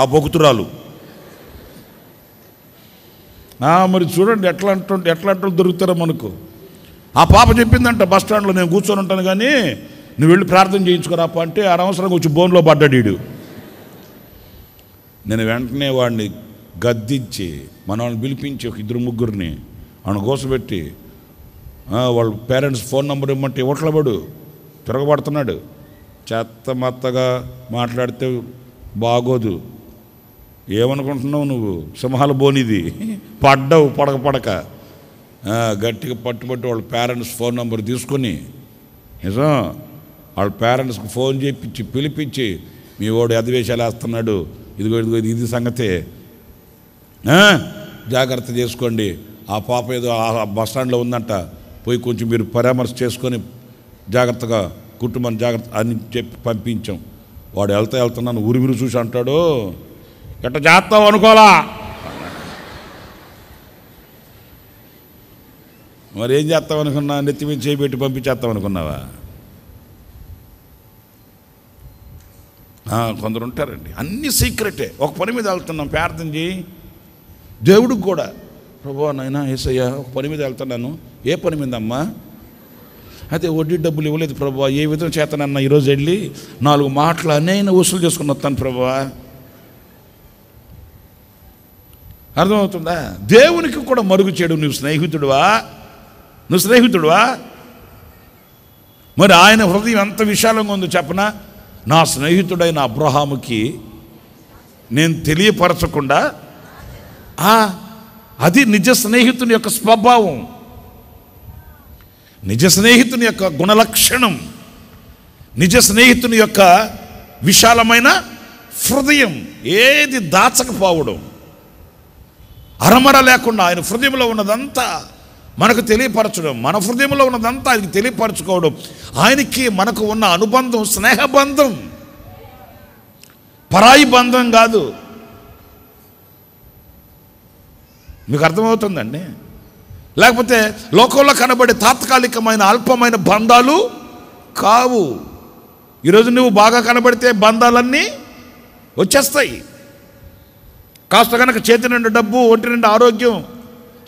S1: ఆ భక్తురాలు. మరి చూడండి ఎట్లా అంటూ దొరుకుతారో మనకు. ఆ పాప చెప్పిందంట, బస్ స్టాండ్లో నేను కూర్చొని ఉంటాను కానీ నువ్వు వెళ్ళి ప్రార్థన చేయించుకురాపా అంటే అనవసరంగా వచ్చి బోన్లో పడ్డాడు వీడు. నేను వెంటనే వాడిని గద్దించి మనల్ని పిలిపించి ఒక 2-3 ఆయన కోసపెట్టి వాళ్ళ పేరెంట్స్ ఫోన్ నెంబర్ ఇమ్మంటే ఇవ్వట్లబడు తిరగబడుతున్నాడు. చెత్తమత్తగా మాట్లాడితే బాగోదు. ఏమనుకుంటున్నావు నువ్వు? సింహాల బోనిది పడ్డావు పడక గట్టిగా పట్టుబట్టి వాళ్ళ పేరెంట్స్ ఫోన్ నెంబర్ తీసుకొని, నిజం వాళ్ళ పేరెంట్స్కి ఫోన్ చేయించి పిలిపించి, మీ వాడు ఎదవేశాలు వేస్తున్నాడు, ఇదిగో ఇది సంగతే, జాగ్రత్త చేసుకోండి. ఆ పాప ఏదో ఆ బస్ స్టాండ్లో ఉందంట, పోయి కొంచెం మీరు పరామర్శ చేసుకొని జాగ్రత్తగా కుటుంబాన్ని జాగ్రత్త అని చెప్పి పంపించాం. వాడు వెళ్తున్నాను ఉరిమిరి చూసి అంటాడు, ఎట్ట చేస్తావు అనుకోలా. మరి ఏం చేస్తావు అనుకున్నా? నెత్తి మీద చేయబెట్టి పంపించేస్తాం అనుకున్నావా? కొందరు ఉంటారండి, అన్ని సీక్రెటే. ఒక పని మీద వెళ్తున్నాం, ప్రార్థన చేయి. దేవుడికి కూడా, ప్రభువా నాయనా యేసయ్యా ఒక పని మీద వెళ్తున్నాను. ఏ పని మీద అమ్మా? అయితే వడ్డీ డబ్బులు ఇవ్వలేదు ప్రభువా, ఏ విధం చేతనన్నా ఈరోజు వెళ్ళి 4 మాటలు నేను వసూలు చేసుకుని వస్తాను ప్రభువా. అర్థమవుతుందా? దేవునికి కూడా మరుగు చేయడం. నువ్వు స్నేహితుడువా? మరి ఆయన హృదయం ఎంత విశాలంగా ఉందో చెప్పనా? నా స్నేహితుడైన అబ్రహాముకి నేను తెలియపరచకుండా, అది నిజ స్నేహితుని యొక్క స్వభావం, నిజ స్నేహితుని యొక్క గుణలక్షణం, నిజ స్నేహితుని యొక్క విశాలమైన హృదయం. ఏది దాచకపోవడం, అరమర లేకుండా ఆయన హృదయంలో ఉన్నదంతా మనకు తెలియపరచడం, మన హృదయంలో ఉన్నదంతా ఆయనకి తెలియపరచుకోవడం. ఆయనకి మనకు ఉన్న అనుబంధం స్నేహబంధం, పరాయి బంధం కాదు. మీకు అర్థమవుతుందండి? లేకపోతే లోకంలో కనబడే తాత్కాలికమైన అల్పమైన బంధాలు కావు. ఈరోజు నువ్వు బాగా కనబడితే బంధాలన్నీ వచ్చేస్తాయి. కాస్త కనుక చేతి నిండా డబ్బు, ఒంటి నిండా ఆరోగ్యం,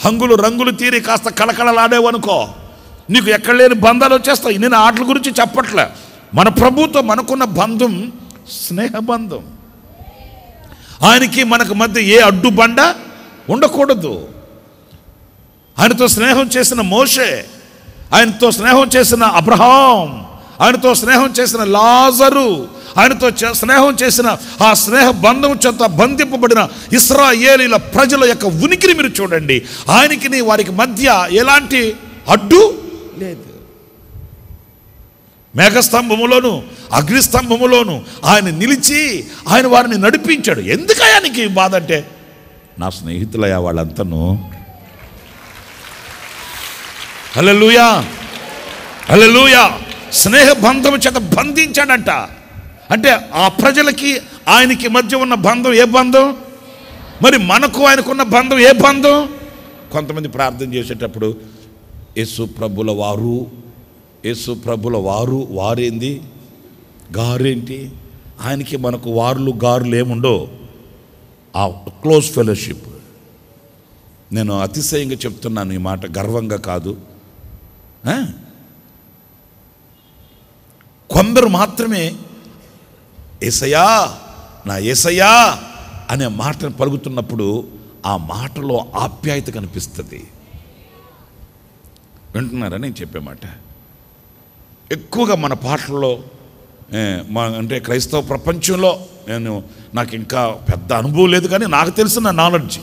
S1: హంగులు రంగులు తీరి కాస్త కళకళలాడేవనుకో, నీకు ఎక్కడ లేని బంధాలు వచ్చేస్తాయి. నేను ఆటల గురించి చెప్పట్లే. మన ప్రభుతో మనకున్న బంధం స్నేహబంధం. ఆయనకి మనకు మధ్య ఏ అడ్డుబండ ఉండకూడదు. ఆయనతో స్నేహం చేసిన మోషే, ఆయనతో స్నేహం చేసిన అబ్రహాం, ఆయనతో స్నేహం చేసిన లాజరు, ఆయనతో స్నేహం చేసిన ఆ స్నేహ బంధం చేత బంధింపబడిన ఇశ్రాయేలీల ప్రజల యొక్క ఉనికిని మీరు చూడండి. ఆయనకి వారికి మధ్య ఎలాంటి అడ్డు లేదు. మేఘస్తంభములోను అగ్నిస్తంభములోను ఆయన నిలిచి ఆయన వారిని నడిపించాడు. ఎందుకయ్యా నీకు ఈ బాధ అంటే, నా స్నేహితులయ్యా వాళ్ళంతను. హల్లెలూయా, హల్లెలూయా. స్నేహ బంధం చేత బంధించాడంట. అంటే ఆ ప్రజలకి ఆయనకి మధ్య ఉన్న బంధం ఏ బంధం? మరి మనకు ఆయనకున్న బంధం ఏ బంధం? కొంతమంది ప్రార్థన చేసేటప్పుడు యేసు ప్రభుల వారు, యేసు ప్రభుల వారు, వారేంది, గారేంటి? ఆయనకి మనకు వారులు గారులు ఏముండో. ఆ క్లోజ్ ఫెలోషిప్. నేను అతిశయంగా చెప్తున్నాను ఈ మాట, గర్వంగా కాదు. కొందరు మాత్రమే యేసయ్యా, నా యేసయ్యా అనే మాటను పలుకుతున్నప్పుడు ఆ మాటలో ఆప్యాయత కనిపిస్తుంది. వింటున్నారా నేను చెప్పే మాట? ఎక్కువగా మన పాటల్లో అంటే క్రైస్తవ ప్రపంచంలో నాకు ఇంకా పెద్ద అనుభవం లేదు, కానీ నాకు తెలిసిన నాలెడ్జ్,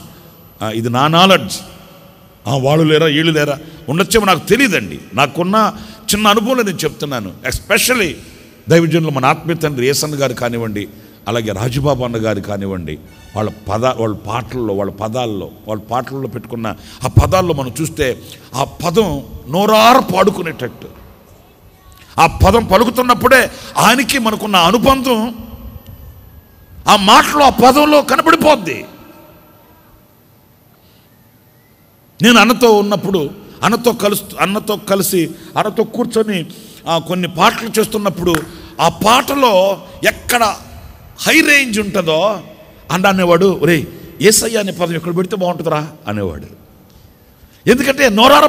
S1: ఇది నా నాలెడ్జ్. వాళ్ళు లేరా వీళ్ళు లేరా ఉండొచ్చేమో నాకు తెలియదండి. నాకున్న చిన్న అనుభవంలో నేను చెప్తున్నాను. ఎస్పెషల్లీ దైవజనులు మన ఆత్మీయ తండ్రి యేసన్న గారు కానివ్వండి, అలాగే రాజుబాబు అన్న గారు కానివ్వండి, వాళ్ళ పాటల్లో వాళ్ళ పాటల్లో పెట్టుకున్న ఆ పదాల్లో మనం చూస్తే ఆ పదం నోరార పాడుకునేటట్టు, ఆ పదం పలుకుతున్నప్పుడే ఆయనకి మనకున్న అనుబంధం ఆ మాటలో, ఆ పదంలో కనబడిపోద్ది. నేను అన్నతో ఉన్నప్పుడు, అన్నతో కూర్చొని కొన్ని పాటలు చేస్తున్నప్పుడు ఆ పాటలో ఎక్కడ హై రేంజ్ ఉంటుందో అనేవాడు, ఒరే యేసయ్య అనే పదం ఎక్కడ పెడితే బాగుంటుందిరా అనేవాడు. ఎందుకంటే నోరార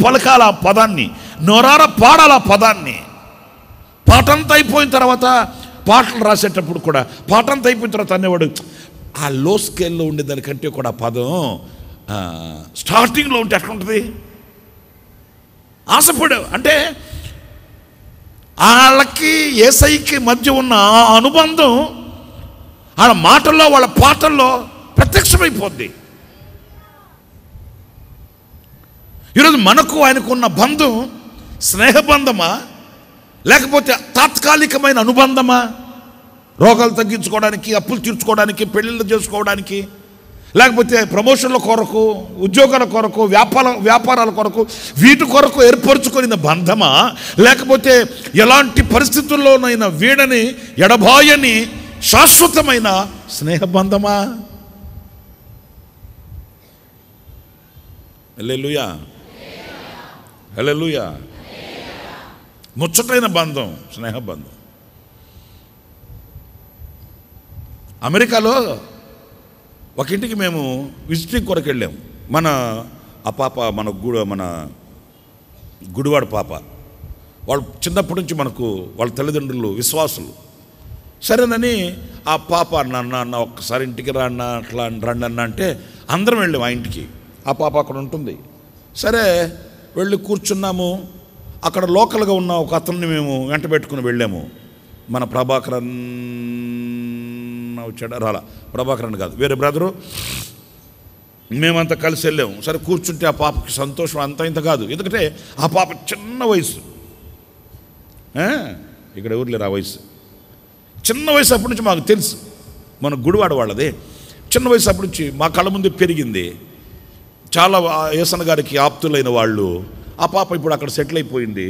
S1: పలకాల ఆ పదాన్ని, నోరార పాడాల ఆ పదాన్ని. పాటంతా అయిపోయిన తర్వాత, పాటలు రాసేటప్పుడు కూడా పాటంతా అయిపోయిన తర్వాత అనేవాడు, ఆ లో స్కేల్లో ఉండేదానికంటే కూడా ఆ పదం స్టార్టింగ్లో ఉంటే ఎట్లా ఉంటుంది ఆశపడావు. అంటే వాళ్ళకి యేసయ్యకి మధ్య ఉన్న అనుబంధం వాళ్ళ మాటల్లో, వాళ్ళ పాటల్లో ప్రత్యక్షమైపోద్ది. ఈరోజు మనకు ఆయనకున్న బంధం స్నేహబంధమా, లేకపోతే తాత్కాలికమైన అనుబంధమా? రోగాలు తగ్గించుకోవడానికి, అప్పులు తీర్చుకోవడానికి, పెళ్ళిళ్ళు చేసుకోవడానికి, లేకపోతే ప్రమోషన్ల కొరకు, ఉద్యోగాల కొరకు, వ్యాపారాల కొరకు, వీటి కొరకు ఏర్పరచుకున్న బంధమా, లేకపోతే ఎలాంటి పరిస్థితుల్లోనైనా వీడని ఎడబాయని శాశ్వతమైన స్నేహబంధమా? హల్లెలూయా, హల్లెలూయా. ముచ్చటైన బంధం, స్నేహబంధం. అమెరికాలో ఒక ఇంటికి మేము విజిటింగ్ కొరకు వెళ్ళాము. ఆ పాప మన గుడివాడ పాప, వాళ్ళు చిన్నప్పటి నుంచి మనకు వాళ్ళ తల్లిదండ్రులు విశ్వాసులు. సరేనని ఆ పాప అన్న ఒక్కసారి ఇంటికి రాన్న, అట్లా రండి అన్న అంటే అందరం వెళ్ళాము ఆ ఇంటికి. ఆ పాప అక్కడ ఉంటుంది. సరే వెళ్ళి కూర్చున్నాము. అక్కడ లోకల్గా ఉన్న ఒక అతన్ని మేము వెంట పెట్టుకుని వెళ్ళాము. మన ప్రభాకరన్ వచ్చాడు, రాలా, ప్రభాకరన్ కాదు, వేరే బ్రదరు. మేమంతా కలిసి వెళ్ళాము. సరే కూర్చుంటే ఆ పాపకి సంతోషం అంత ఇంత కాదు. ఎందుకంటే ఆ పాప చిన్న వయసు, ఇక్కడ ఎవరు లేరు ఆ వయసు, చిన్న వయసు. అప్పటి నుంచి మాకు తెలుసు, మన గుడివాడ వాళ్ళది. చిన్న వయసు అప్పటి నుంచి మా కళ్ళ ముందు పెరిగింది. చాలా యేసన్న గారికి ఆప్తులైన వాళ్ళు. ఆ పాప ఇప్పుడు అక్కడ సెటిల్ అయిపోయింది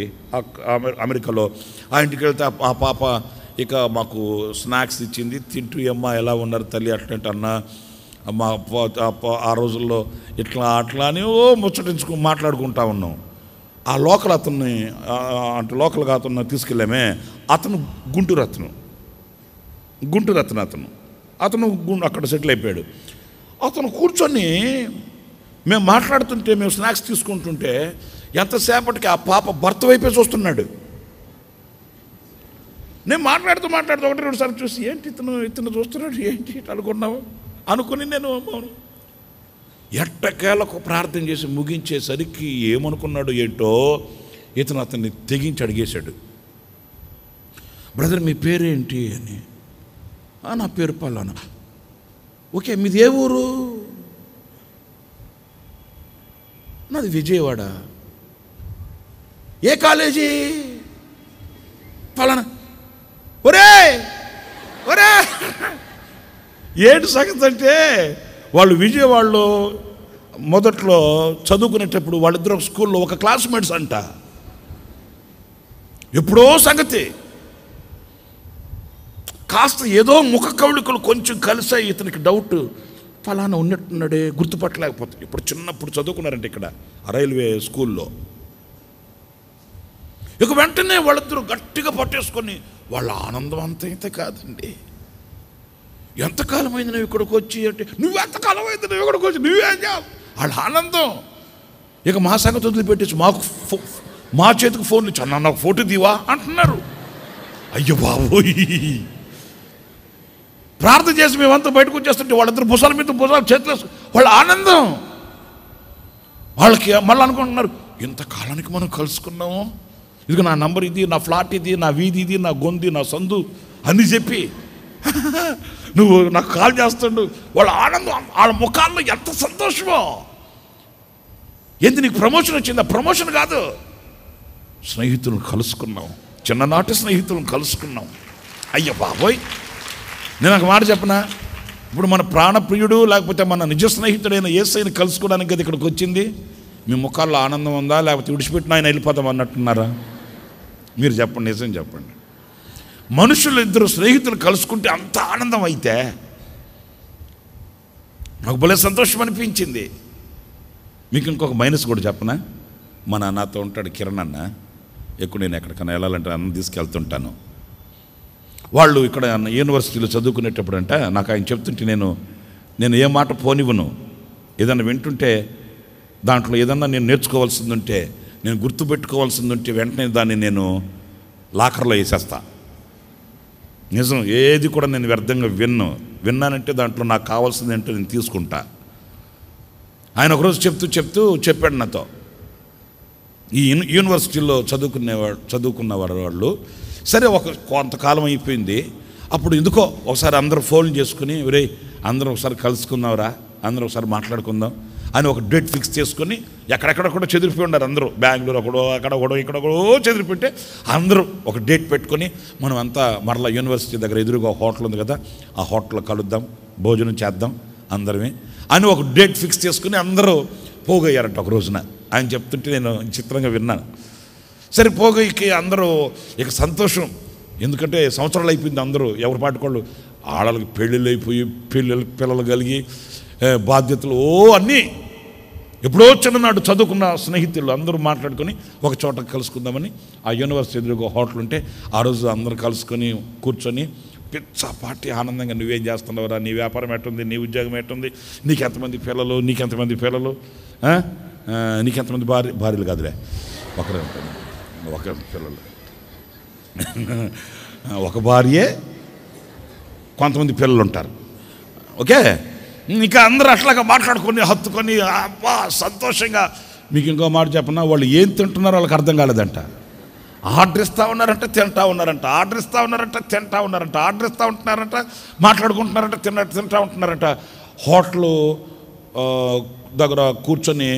S1: అమెరికాలో. ఆ ఇంటికి వెళ్తే ఆ పాప ఇక మాకు స్నాక్స్ ఇచ్చింది. తింటూ అమ్మ ఎలా ఉన్నారు తల్లి అట్లాంటి అన్న, మా ఆ రోజుల్లో ఇట్లా అట్లా అని మాట్లాడుకుంటా ఉన్నాం. ఆ లోకల్ అతన్ని, అంటే లోకల్గా అతను తీసుకెళ్ళామే, అతను గుంటూరు అతను అక్కడ సెటిల్ అయిపోయాడు. అతను కూర్చొని మేము మాట్లాడుతుంటే, మేము స్నాక్స్ తీసుకుంటుంటే ఎంతసేపటికి ఆ పాప భర్త వైపే చూస్తున్నాడు. నేను మాట్లాడుతూ 1-2 సార్లు చూసి ఏంటి ఇతను చూస్తున్నాడు ఏంటి అనుకుని నేను ఎట్టకేలకు ప్రార్థన చేసి ముగించేసరికి ఏమనుకున్నాడు ఏంటో, అతన్ని తెగించి అడిగేశాడు, బ్రదర్ మీ పేరేంటి అని. నా పేరు పలానా. ఓకే, మీది ఏ ఊరు? నాది విజయవాడ. ఏ కాలేజీ? పలానా. ఒరే ఏంటి సంగతి అంటే, వాళ్ళు విజయవాడలో మొదట్లో చదువుకునేటప్పుడు వాళ్ళిద్దరు స్కూల్లో ఒక క్లాస్మేట్స్ అంట. ఎప్పుడో సంగతి. కాస్త ఏదో ముఖ కవళికలు కొంచెం కలిసాయి. ఇతనికి డౌట్, ఫలానా ఉన్నట్టున్నాడే గుర్తుపట్టలేకపోతాడు. ఇప్పుడు చిన్నప్పుడు చదువుకున్నారంటే ఇక్కడ రైల్వే స్కూల్లో, ఇక వెంటనే వాళ్ళిద్దరూ గట్టిగా పట్టేసుకొని వాళ్ళ ఆనందం అంత ఇంత కాదండి. ఎంతకాలం అయింది నువ్వు ఇక్కడికి వచ్చి అంటే, నువ్వెంతకాలం అయింది నువ్వు ఇక్కడికి వచ్చి, నువ్వేం చేయాలి, వాళ్ళ ఆనందం. ఇక మా సంగతి వదిలిపెట్టేసి మా చేతికి ఫోన్లు ఇచ్చి, అన్న నాకు ఫోటో తీవా అంటున్నారు. అయ్యో బాబోయ్, ప్రార్థన చేసి మేమంతా బయటకు వచ్చేస్తుంటే వాళ్ళిద్దరు భుజాల మీద భుజాలు చేతులు వాళ్ళ ఆనందం. వాళ్ళకి మళ్ళీ అనుకుంటున్నారు, ఇంతకాలానికి మనం కలుసుకున్నాము, ఇది నా నంబర్, ఇది నా ఫ్లాట్, ఇది నా వీధి, ఇది నా గొంది, నా సందు అని చెప్పి నువ్వు నాకు కాల్ చేస్తుండు. వాళ్ళ ఆనందం, వాళ్ళ ముఖాల్లో ఎంత సంతోషమో. ఏంది నీకు ప్రమోషన్ వచ్చిందా? ప్రమోషన్ కాదు, స్నేహితులను కలుసుకున్నాం, చిన్ననాటి స్నేహితులను కలుసుకున్నాం. అయ్య బాబోయ్, నేను ఒక మాట చెప్పనా, ఇప్పుడు మన ప్రాణప్రియుడు లేకపోతే మన నిజ స్నేహితుడైన యేసయ్యని కలుసుకోవడానికి కదా ఇక్కడికి వచ్చింది. మీ ముఖాల్లో ఆనందం ఉందా, లేకపోతే విడిచిపెట్టిన ఆయన వెళ్ళిపోతాం అన్నట్టున్నారా? మీరు చెప్పండి, నిజం చెప్పండి. మనుషులు ఇద్దరు స్నేహితులు కలుసుకుంటే అంత ఆనందం అయితే నాకు భలే సంతోషం అనిపించింది. మీకు ఇంకొక మైనస్ కూడా చెప్పనా, మన నాతో ఉంటాడు కిరణ్ అన్న, ఎక్కువ నేను ఎక్కడికైనా వెళ్ళాలంటే అన్న తీసుకెళ్తుంటాను. వాళ్ళు ఇక్కడ యూనివర్సిటీలో చదువుకునేటప్పుడు అంటే నాకు ఆయన చెప్తుంటే నేను ఏ మాట పోనివ్వను. ఏదన్నా వింటుంటే దాంట్లో ఏదన్నా నేను నేర్చుకోవాల్సింది ఉంటే, నేను గుర్తుపెట్టుకోవాల్సింది ఉంటే వెంటనే దాన్ని నేను లాకర్లో వేసేస్తా. నిజం, ఏది కూడా నేను వ్యర్థంగా విన్నానంటే దాంట్లో నాకు కావాల్సింది ఏంటో నేను తీసుకుంటా. ఆయన ఒకరోజు చెప్పాడు నాతో, ఈ యూనివర్సిటీలో చదువుకున్న వాళ్ళు సరే కొంతకాలం అయిపోయింది, అప్పుడు ఎందుకో ఒకసారి అందరూ ఫోన్ చేసుకుని, ఒరే అందరూ ఒకసారి కలుసుకుందాంరా, అందరూ ఒకసారి మాట్లాడుకుందాం అని ఒక డేట్ ఫిక్స్ చేసుకొని ఎక్కడెక్కడ కూడా చెదిరిపోయి ఉన్నారు అందరూ. బెంగళూరు ఒకడో, అక్కడ ఒకడో, ఇక్కడ ఒకడో చెదిరిపోతే అందరూ ఒక డేట్ పెట్టుకొని మనం అంతా మరలా యూనివర్సిటీ దగ్గర ఎదురుగా హోటల్ ఉంది కదా, ఆ హోటల్లో కలుద్దాం, భోజనం చేద్దాం అందరమే అని ఒక డేట్ ఫిక్స్ చేసుకుని అందరూ పోగయ్యారంట ఒక రోజున. ఆయన చెప్తుంటే నేను చిత్రంగా విన్నాను. సరే పోగయ్యకి అందరూ ఇక సంతోషం, ఎందుకంటే సంవత్సరాలు అయిపోయింది, అందరూ ఎవరి పాటుకోళ్ళు, ఆడలకి పెళ్ళిళ్ళు అయిపోయి పిల్లలు కలిగి బాధ్యతలు అన్నీ. ఎప్పుడో చిన్ననాడు చదువుకున్న స్నేహితులు అందరూ మాట్లాడుకొని ఒక చోట కలుసుకుందామని ఆ యూనివర్సిటీ ఎదురుగా హోటల్ ఉంటే ఆ రోజు అందరూ కలుసుకొని కూర్చొని పిచ్చాపాటి ఆనందంగా, నువ్వేం చేస్తున్నావురా, నీ వ్యాపారం ఎట్టుంది, నీ ఉద్యోగం ఎట్టుంది, నీకెంతమంది పిల్లలు, నీకెంతమంది భార్యలు కాదులే, ఒక పిల్లలు, ఒక భార్యే, కొంతమంది పిల్లలు ఉంటారు. ఓకే, ఇంకా అందరూ అట్లాగా మాట్లాడుకొని హత్తుకొని అబ్బా సంతోషంగా. మీకు ఇంకో మాట చెప్పనా, వాళ్ళు ఏం తింటున్నారో వాళ్ళకి అర్థం కాలేదంట. ఆర్డర్ ఇస్తూ ఉన్నారంట, తింటా ఉన్నారంట, ఆర్డర్ ఇస్తూ ఉన్నారంట, తింటా ఉన్నారంట, ఆర్డర్ ఇస్తూ ఉంటున్నారంట, మాట్లాడుకుంటున్నారంట, తింటా ఉంటున్నారంట. హోటల్ దగ్గర కూర్చొని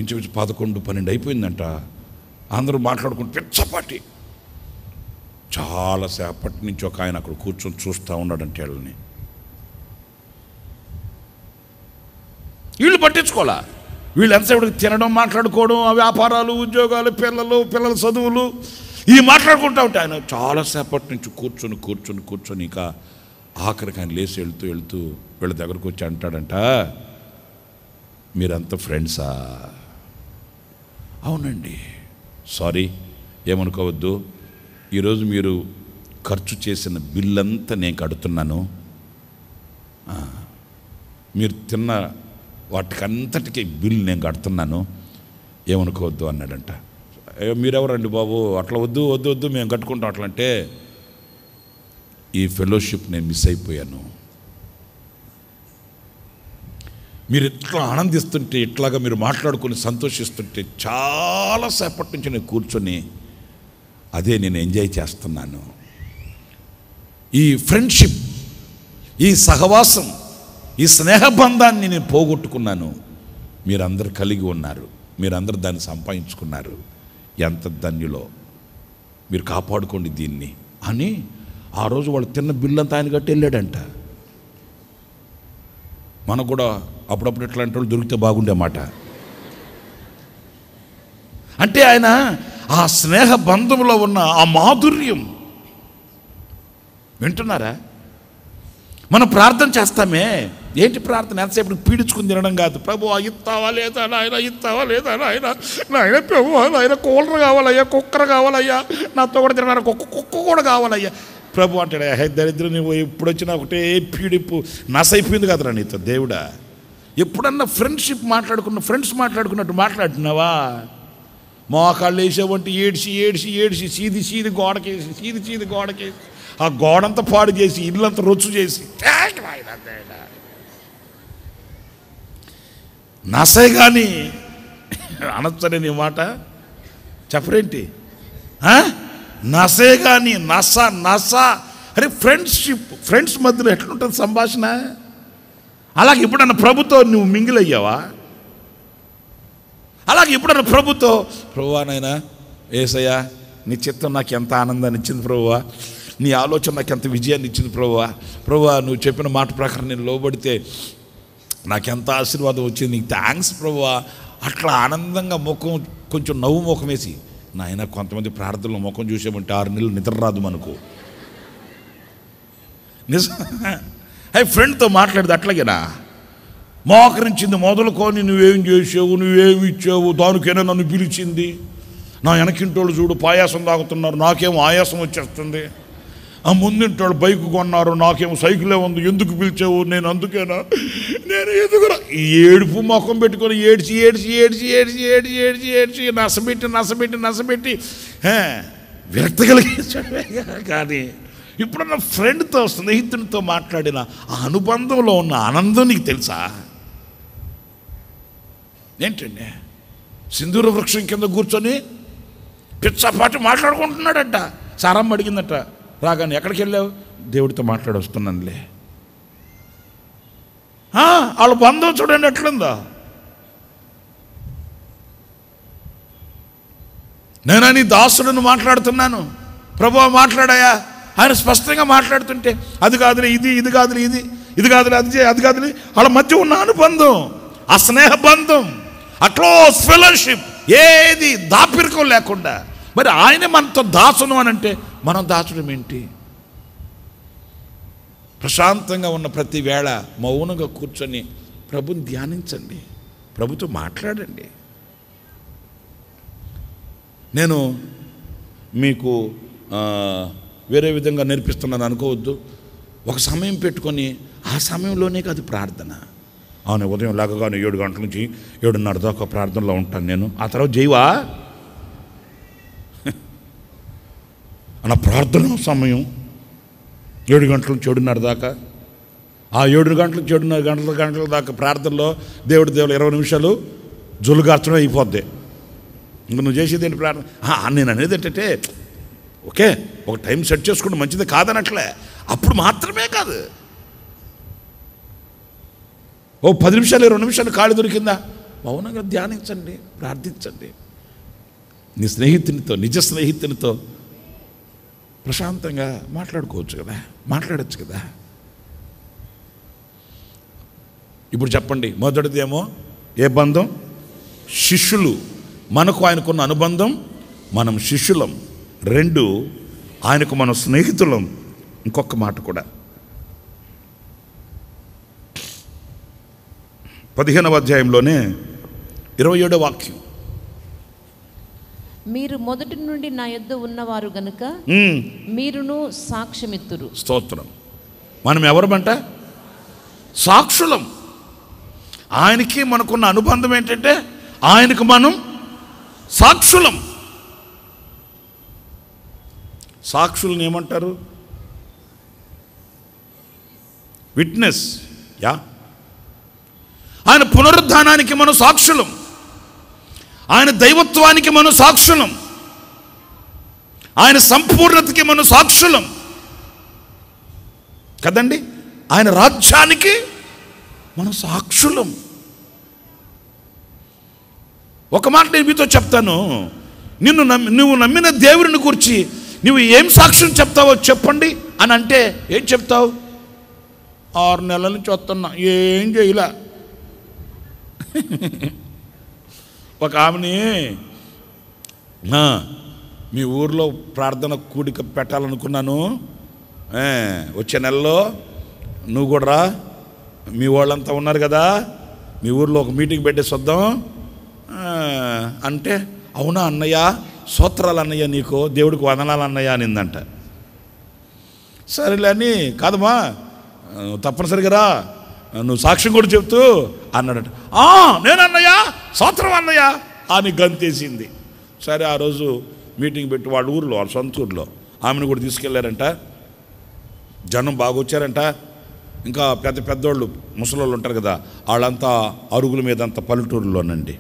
S1: ఇంచుమించు 11-12 అయిపోయిందంట. అందరూ మాట్లాడుకుంటూ పిచ్చపాటి. చాలాసేపటి నుంచి ఒక ఆయన అక్కడ కూర్చొని చూస్తూ ఉన్నాడంటే వీళ్ళని. వీళ్ళు పట్టించుకోవాలా, వీళ్ళు ఎంతసేపు తినడం, మాట్లాడుకోవడం, ఆ వ్యాపారాలు, ఉద్యోగాలు, పిల్లల చదువులు ఇవి మాట్లాడుకుంటూ ఉంటాయి. ఆయన చాలాసేపటి నుంచి కూర్చొని ఇక ఆఖరికి ఆయన లేచి వెళ్తూ వీళ్ళ దగ్గరకు వచ్చి అంటాడంట, మీరంతా ఫ్రెండ్సా? అవునండి. సారీ, ఏమనుకోవద్దు, ఈరోజు మీరు ఖర్చు చేసిన బిల్లంతా నేను కడుతున్నాను, మీరు తిన్న వాటికంతటికి బిల్ నేను కడుతున్నాను, ఏమనుకోవద్దు అన్నాడంట. మీరెవరండి బాబు, అట్లా వద్దు మేము కట్టుకుంటాం అట్లా అంటే, ఈ ఫెలోషిప్ నేను మిస్ అయిపోయాను. మీరు ఇట్లా ఆనందిస్తుంటే, ఇట్లాగా మీరు మాట్లాడుకొని సంతోషిస్తుంటే చాలాసేపటి నుంచి నేను కూర్చొని అదే నేను ఎంజాయ్ చేస్తున్నాను. ఈ ఫ్రెండ్షిప్, ఈ సహవాసం, ఈ స్నేహబంధాన్ని నేను పోగొట్టుకున్నాను. మీరందరూ కలిగి ఉన్నారు, మీరందరూ దాన్ని సంపాదించుకున్నారు, ఎంత ధన్యులో, మీరు కాపాడుకోండి దీన్ని అని ఆ రోజు వాళ్ళు తిన్న బిల్లు అంతా ఆయన కట్టి వెళ్ళాడంట. మనకు కూడా అప్పుడప్పుడు ఇట్లాంటి వాళ్ళు దొరికితే బాగుండే మాట. అంటే ఆయన ఆ స్నేహ బంధంలో ఉన్న ఆ మాధుర్యం వింటున్నారా?
S3: మనం ప్రార్థన చేస్తామే, ఏంటి ప్రార్థన? ఎంతసేపు పీడించుకుని తినడం కాదు. ప్రభు ఇస్తావా లేదా నాయన, ఇస్తావా లేదా నాయన, నాయన ప్రభు నాయన కూలర్ కావాలయ్యా, కుక్కర్ కావాలయ్యా, నాతో కూడా తినడానికి కుక్క కూడా కావాలయ్యా. ప్రభు అంటాడు, హే దరిద్రం, నువ్వు ఎప్పుడు వచ్చినా ఒకటే పీడిపు నసైపోయింది కదరా నీతో. దేవుడా, ఎప్పుడన్నా ఫ్రెండ్స్ మాట్లాడుకున్నట్టు మాట్లాడుతున్నావా? మోకాళ్ళు వేసేవంటి ఏడ్చి ఏడ్చి ఏడ్చి సీది గోడకేసి ఆ గోడంతా పాడు చేసి ఇల్లంతా రొచ్చు చేసి నసే కానీ అనొచ్చనే నీ మాట చెప్పరేంటి? నసే కానీ నస. అరే ఫ్రెండ్స్ మధ్యలో ఎట్లుంటుంది సంభాషణ? అలాగే ఎప్పుడన్నా ప్రభుతో నువ్వు మింగిల్ అయ్యావా? అలాగే ఎప్పుడన్నా ప్రభుతో, ప్రభువా నాయనా యేసయ్యా, నీ చిత్తం నాకు ఎంత ఆనందాన్ని ఇచ్చింది ప్రభువా, నీ ఆలోచన నాకు ఎంత విజయాన్ని ఇచ్చింది ప్రభువా, నువ్వు చెప్పిన మాట ప్రకారం నేను లోబడితే నాకెంత ఆశీర్వాదం వచ్చింది, నీకు థ్యాంక్స్ ప్రభువా. అట్లా ఆనందంగా ముఖం కొంచెం నవ్వు ముఖం వేసి, నాయన కొంతమంది ప్రార్థనలో ముఖం చూసామంటే 6 నెలలు నిద్ర రాదు మనకు. నిజం. ఫ్రెండ్తో మాట్లాడితే అట్లాగేనా? మోకరించింది మొదలుకొని నువ్వేం చేసావు, నువ్వేమి ఇచ్చావు, దానికైనా నన్ను పిలిచింది. నా వెనకింటోళ్ళు చూడు పాయాసం తాగుతున్నారు, నాకేమో ఆయాసం వచ్చేస్తుంది. ఆ ముందింటోళ్ళు బైక్ కొన్నారు, నాకేమో సైకిలే ఉంది, ఎందుకు పిలిచావు? నేను అందుకేనా, నేను ఎదుగురా. ఈ ఏడుపు ముఖం పెట్టుకొని ఏడ్చి నసబెట్టి విరక్తి కలిగించాడు. కానీ ఇప్పుడున్న ఫ్రెండ్తో, స్నేహితునితో మాట్లాడిన ఆ అనుబంధంలో ఉన్న ఆనందం నీకు తెలుసా? ఏంటండి, సింధూర వృక్షం కింద కూర్చొని పిచ్చపాటి మాట్లాడుకుంటున్నాడట. సారమ్మ అడిగిందట, రాగానే ఎక్కడికి వెళ్ళావు? దేవుడితో మాట్లాడి వస్తున్నానులే. వాళ్ళ బంధం చూడండి ఎట్లుందో. నేను నీ దాసుడును మాట్లాడుతున్నాను, ప్రభువా మాట్లాడాయా. ఆయన స్పష్టంగా మాట్లాడుతుంటే అది కాదులే ఇది కాదులే ఇది కాదులే అది కాదులే. వాళ్ళ మధ్య ఉన్న అనుబంధం, ఆ స్నేహ బంధం, ఆ క్లోజ్ ఫెలోషిప్, ఏది దాపిరికం లేకుండా. మరి ఆయనే మనతో దాసును అని అంటే మనం దాచడం ఏంటి? ప్రశాంతంగా ఉన్న ప్రతి వేళ మౌనంగా కూర్చొని ప్రభుని ధ్యానించండి, ప్రభుతో మాట్లాడండి. నేను మీకు వేరే విధంగా నేర్పిస్తున్నాను అనుకోవద్దు. ఒక సమయం పెట్టుకొని ఆ సమయంలోనే కాదు ప్రార్థన. అవును, ఉదయం లేకగానే 7 గంటల నుంచి 7:30 దాకా ప్రార్థనలో ఉంటాను నేను. ఆ తర్వాత చేయవా? నా ప్రార్థన సమయం 7 గంటల నుంచి 7:30 దాకా. ఆ 7 గంటల నుంచి 7:30 గంటల దాకా ప్రార్థనలో దేవుడు 20 నిమిషాలు జొలుగార్చడం అయిపోద్ది. ఇంక నువ్వు చేసేది ఏంటి ప్రార్థన? నేను అనేది ఏంటంటే, ఓకే, ఒక టైం సెట్ చేసుకుంటే మంచిది కాదనట్లే, అప్పుడు మాత్రమే కాదు. ఓ 10 నిమిషాలు 20 నిమిషాలు ఖాళీ దొరికిందా, మౌనంగా ధ్యానించండి, ప్రార్థించండి. నీ స్నేహితునితో, నిజ స్నేహితునితో ప్రశాంతంగా మాట్లాడచ్చు కదా. ఇప్పుడు చెప్పండి, మొదటిదేమో ఏ బంధం? శిష్యులు. మనకు ఆయనకున్న అనుబంధం, మనం శిష్యులం. 2, ఆయనకు మనం స్నేహితులం. ఇంకొక మాట కూడా 15వ అధ్యాయంలోనే 27వ వాక్యం.
S2: మీరు మొదటి నుండి నా యొద్ద ఉన్నవారు గనుక మీరును సాక్ష్యమిత్తురు.
S3: స్తోత్రం. మనం ఎవరమంట? సాక్షులం. ఆయనకి మనకున్న అనుబంధం ఏంటంటే ఆయనకు మనం సాక్షులం. సాక్షులను ఏమంటారు? విట్నెస్. ఆయన పునరుద్ధానానికి మనం సాక్షులం, ఆయన దైవత్వానికి మనం సాక్షులం, ఆయన సంపూర్ణతకి మనం సాక్షులం కదండి. ఆయన రాజ్యానికి మనం సాక్షులం. ఒక మాట నేను మీతో చెప్తాను, నువ్వు నమ్మిన దేవుడిని గురించి నువ్వు ఏం సాక్ష్యం చెప్తావో చెప్పండి అని అంటే ఏం చెప్తావు? 6 నెలల నుంచి వస్తున్నా, ఏం చేయలే. ఒక ఆమెని మీ ఊర్లో ప్రార్థన కూడిక పెట్టాలనుకున్నాను, వచ్చే నెలలో నువ్వు కూడా రా, మీ వాళ్ళంతా ఉన్నారు కదా, మీ ఊర్లో ఒక మీటింగ్ పెట్టేసి వద్దాం అంటే, అవునా అన్నయ్య, స్తోత్రాలు అన్నయ్య, నీకు దేవుడికి వందనాలు అన్నయ్య అనిందంట. సరేలే అని, కాదమ్మా తప్పనిసరిగా రా, నువ్వు సాక్ష్యం కూడా చెప్తూ అన్నాడట. నేను అన్నయ్య, స్తోత్రం అన్నయ్య అని గంతేసింది. సరే ఆ రోజు మీటింగ్ పెట్టి వాళ్ళ ఊర్లో, వాళ్ళ సొంత ఊర్లో ఆమెను కూడా తీసుకెళ్లారంట. జనం బాగా వచ్చారంట. ఇంకా పెద్ద పెద్దోళ్ళు, ముసలోళ్ళు ఉంటారు కదా, వాళ్ళంతా అరుగుల మీద, అంతా పల్లెటూరులోనండి,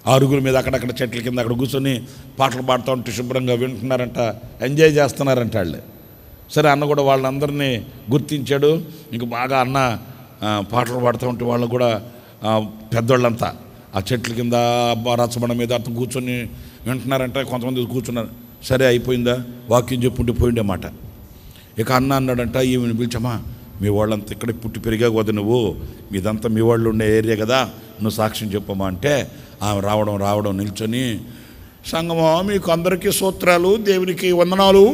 S3: ఆ అరుగుల మీద అక్కడక్కడ చెట్ల కింద అక్కడ కూర్చొని పాటలు పాడుతూ ఉంటే శుభ్రంగా వింటున్నారంట, ఎంజాయ్ చేస్తున్నారంట వాళ్ళు. సరే అన్న కూడా వాళ్ళందరినీ గుర్తించాడు. ఇంక బాగా అన్న పాటలు పాడుతూ ఉంటే వాళ్ళు కూడా పెద్దోళ్ళంతా ఆ చెట్ల కింద రచ్చబండ మీద అర్థం కూర్చొని వింటున్నారంట. కొంతమంది కూర్చున్నారు. సరే అయిపోయిందా, వాక్యం చెప్పుంటే పోయిండే మాట. ఇక అన్న అన్నాడంట, ఈమెను పిలిచమ్మా, మీ వాళ్ళంతా ఇక్కడే పుట్టి పెరిగా వద్దు, నువ్వు మీదంతా మీ వాళ్ళు ఉండే ఏరియా కదా, నువ్వు సాక్ష్యం చెప్పమ్మా అంటే ఆమె రావడం నిల్చొని, సంగమా మీకు అందరికీ స్తోత్రాలు, దేవునికి వందనాలు.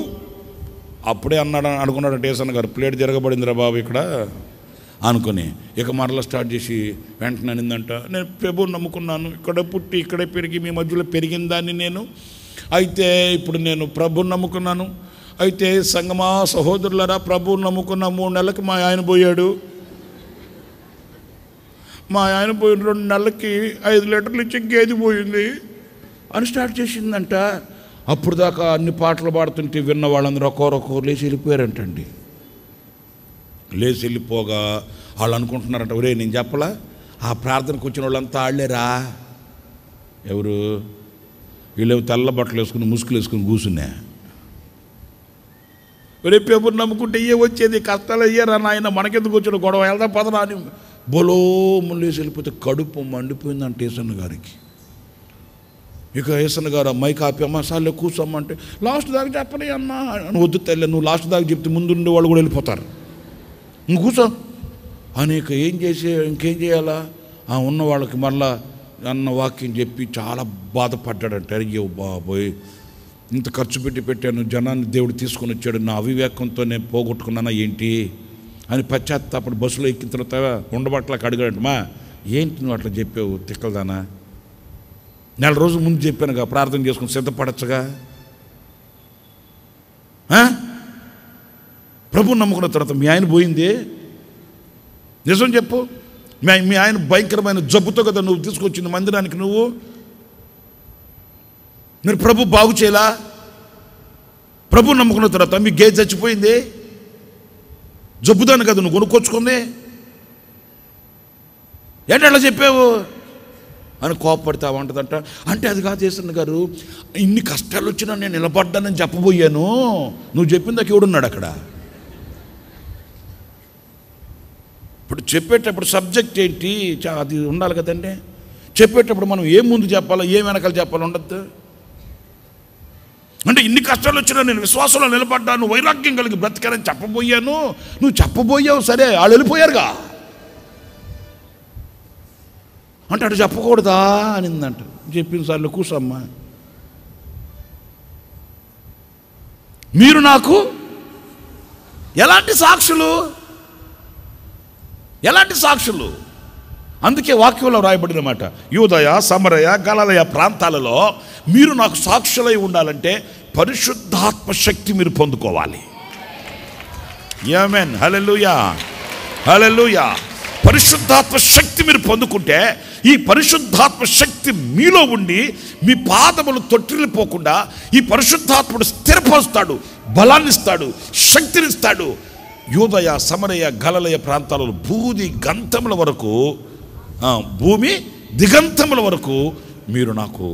S3: అప్పుడే అనుకున్నాడు ఏసన్న గారు, ప్లేట్ తిరగబడిందిరా బాబు ఇక్కడ అనుకుని. ఇక మరలా స్టార్ట్ చేసి వెంటనే అనిందంట, నేను ప్రభువుని నమ్ముకున్నాను, ఇక్కడే పుట్టి ఇక్కడే పెరిగి మీ మధ్యలో పెరిగిన దాన్ని నేను. అయితే ఇప్పుడు నేను ప్రభువుని నమ్ముకున్నాను. అయితే సంగమా సహోదరులరా, ప్రభువుని నమ్ముకున్న 3 నెలలకి మా ఆయన పోయాడు. మా ఆయన పోయిన 2 నెలలకి 5 లీటర్లు ఇచ్చి గేది పోయింది అని స్టార్ట్ చేసిందంట. అప్పుడు దాకా అన్ని పాటలు పాడుతుంటే విన్న వాళ్ళందరూ ఒక్కొక్కరు లేచి వెళ్ళిపోయారంటండి. లేచి వెళ్ళిపోగా వాళ్ళు అనుకుంటున్నారంట, ఒరే నేను చెప్పలా, ఆ ప్రార్థనకు వచ్చిన వాళ్ళంతా ఆళ్ళేరా. ఎవరు? వీళ్ళు తెల్ల బట్టలు వేసుకుని ముసుగులు వేసుకుని కూర్చున్నా. రేపు ఎవరు నమ్ముకుంటే ఇయ్యే వచ్చేది, కష్టాలు అయ్యారా నాయన, మనకెందుకు వచ్చిన గొడవ, వెళ్దా పదరా అని బొలో ముళ్ళేసి వెళ్ళిపోతే కడుపు మండిపోయిందంట ఏసన్న గారికి. ఇక ఏసన్న గారు మైక్ ఆపి, అమ్మ సార్లే కూర్చోమ్మ అంటే, లాస్ట్ దాకా చెప్పని అన్న. వద్దు తెల్ల, నువ్వు లాస్ట్ దాకా చెప్తే ముందుండే వాళ్ళు కూడా వెళ్ళిపోతారు, నువ్వు కూర్చో అని. ఇక ఇంకేం చేయాలా, ఉన్న వాళ్ళకి మళ్ళా అన్న వాక్యం చెప్పి చాలా బాధపడ్డాడంటే, అయ్యో బాబోయ్ ఇంత ఖర్చు పెట్టాను, జనాన్ని దేవుడు తీసుకొని వచ్చాడు, నా అవివేకంతో నేను పోగొట్టుకున్నానా ఏంటి అని పశ్చాత్తాపడి బస్సులో ఎక్కిన తర్వాత ఉండబట్టలకు అడిగాడంటమ్మా, ఏంటి నువ్వు అట్లా చెప్పావు తిక్కలదానా, 4 రోజుల ముందు చెప్పానుగా, ప్రార్థన చేసుకుని సిద్ధపడచ్చుగా. ప్రభువు నమ్ముకున్న తర్వాత మీ ఆయన పోయింది, నిజం చెప్పు. మీ ఆయన భయంకరమైన జబ్బుతో కదా నువ్వు తీసుకొచ్చింది మందిరానికి. మీరు ప్రభు బాగు చేయలా? ప్రభు నమ్ముకున్న తర్వాత మీ గేదె చచ్చిపోయింది, జబ్బుదాన్ని కదా నువ్వు కొనుక్కొచ్చుకుంది, ఏంటి అట్లా చెప్పావు అని కోపపడితే ఉంటుందంట. అంటే అది కాదు ఏసన్న గారు, ఇన్ని కష్టాలు వచ్చినా నేను నిలబడ్డానని చెప్పబోయాను, నువ్వు చెప్పిందాక ఎవడున్నాడు అక్కడ? ఇప్పుడు చెప్పేటప్పుడు సబ్జెక్ట్ ఏంటి అది ఉండాలి కదండి. చెప్పేటప్పుడు మనం ఏం ముందు చెప్పాలో ఏం వెనకాల చెప్పాలో ఉండద్దు. అంటే ఇన్ని కష్టాలు వచ్చినా నేను విశ్వాసంలో నిలబడ్డాను, వైరాగ్యం కలిగి బ్రతికానని చెప్పబోయాను, నువ్వు చెప్పబోయావు, సరే వాళ్ళు వెళ్ళిపోయారుగా అంటే అటు చెప్పకూడదా అనిందంట. చెప్పిన సార్లు కూర్చోమ్మా, మీరు నాకు ఎలాంటి సాక్షులు? అందుకే వాక్యంలో రాయబడిన మాట, యూదయ సమరయ గలిలయ ప్రాంతాలలో మీరు నాకు సాక్షులై ఉండాలంటే పరిశుద్ధాత్మ శక్తి మీరు పొందుకోవాలి. ఆమేన్, హల్లెలూయా, హల్లెలూయా. పరిశుద్ధాత్మ శక్తి మీరు పొందుకుంటే ఈ పరిశుద్ధాత్మ శక్తి మీలో ఉండి మీ పాదములు తొట్టిల్లిపోకుండా ఈ పరిశుద్ధాత్ముడు స్థిరపరుస్తాడు, బలాన్నిస్తాడు, శక్తినిస్తాడు. యూదయ సమరయ గలిలయ ప్రాంతాలలో భూమి దిగంతముల వరకు మీరు నాకు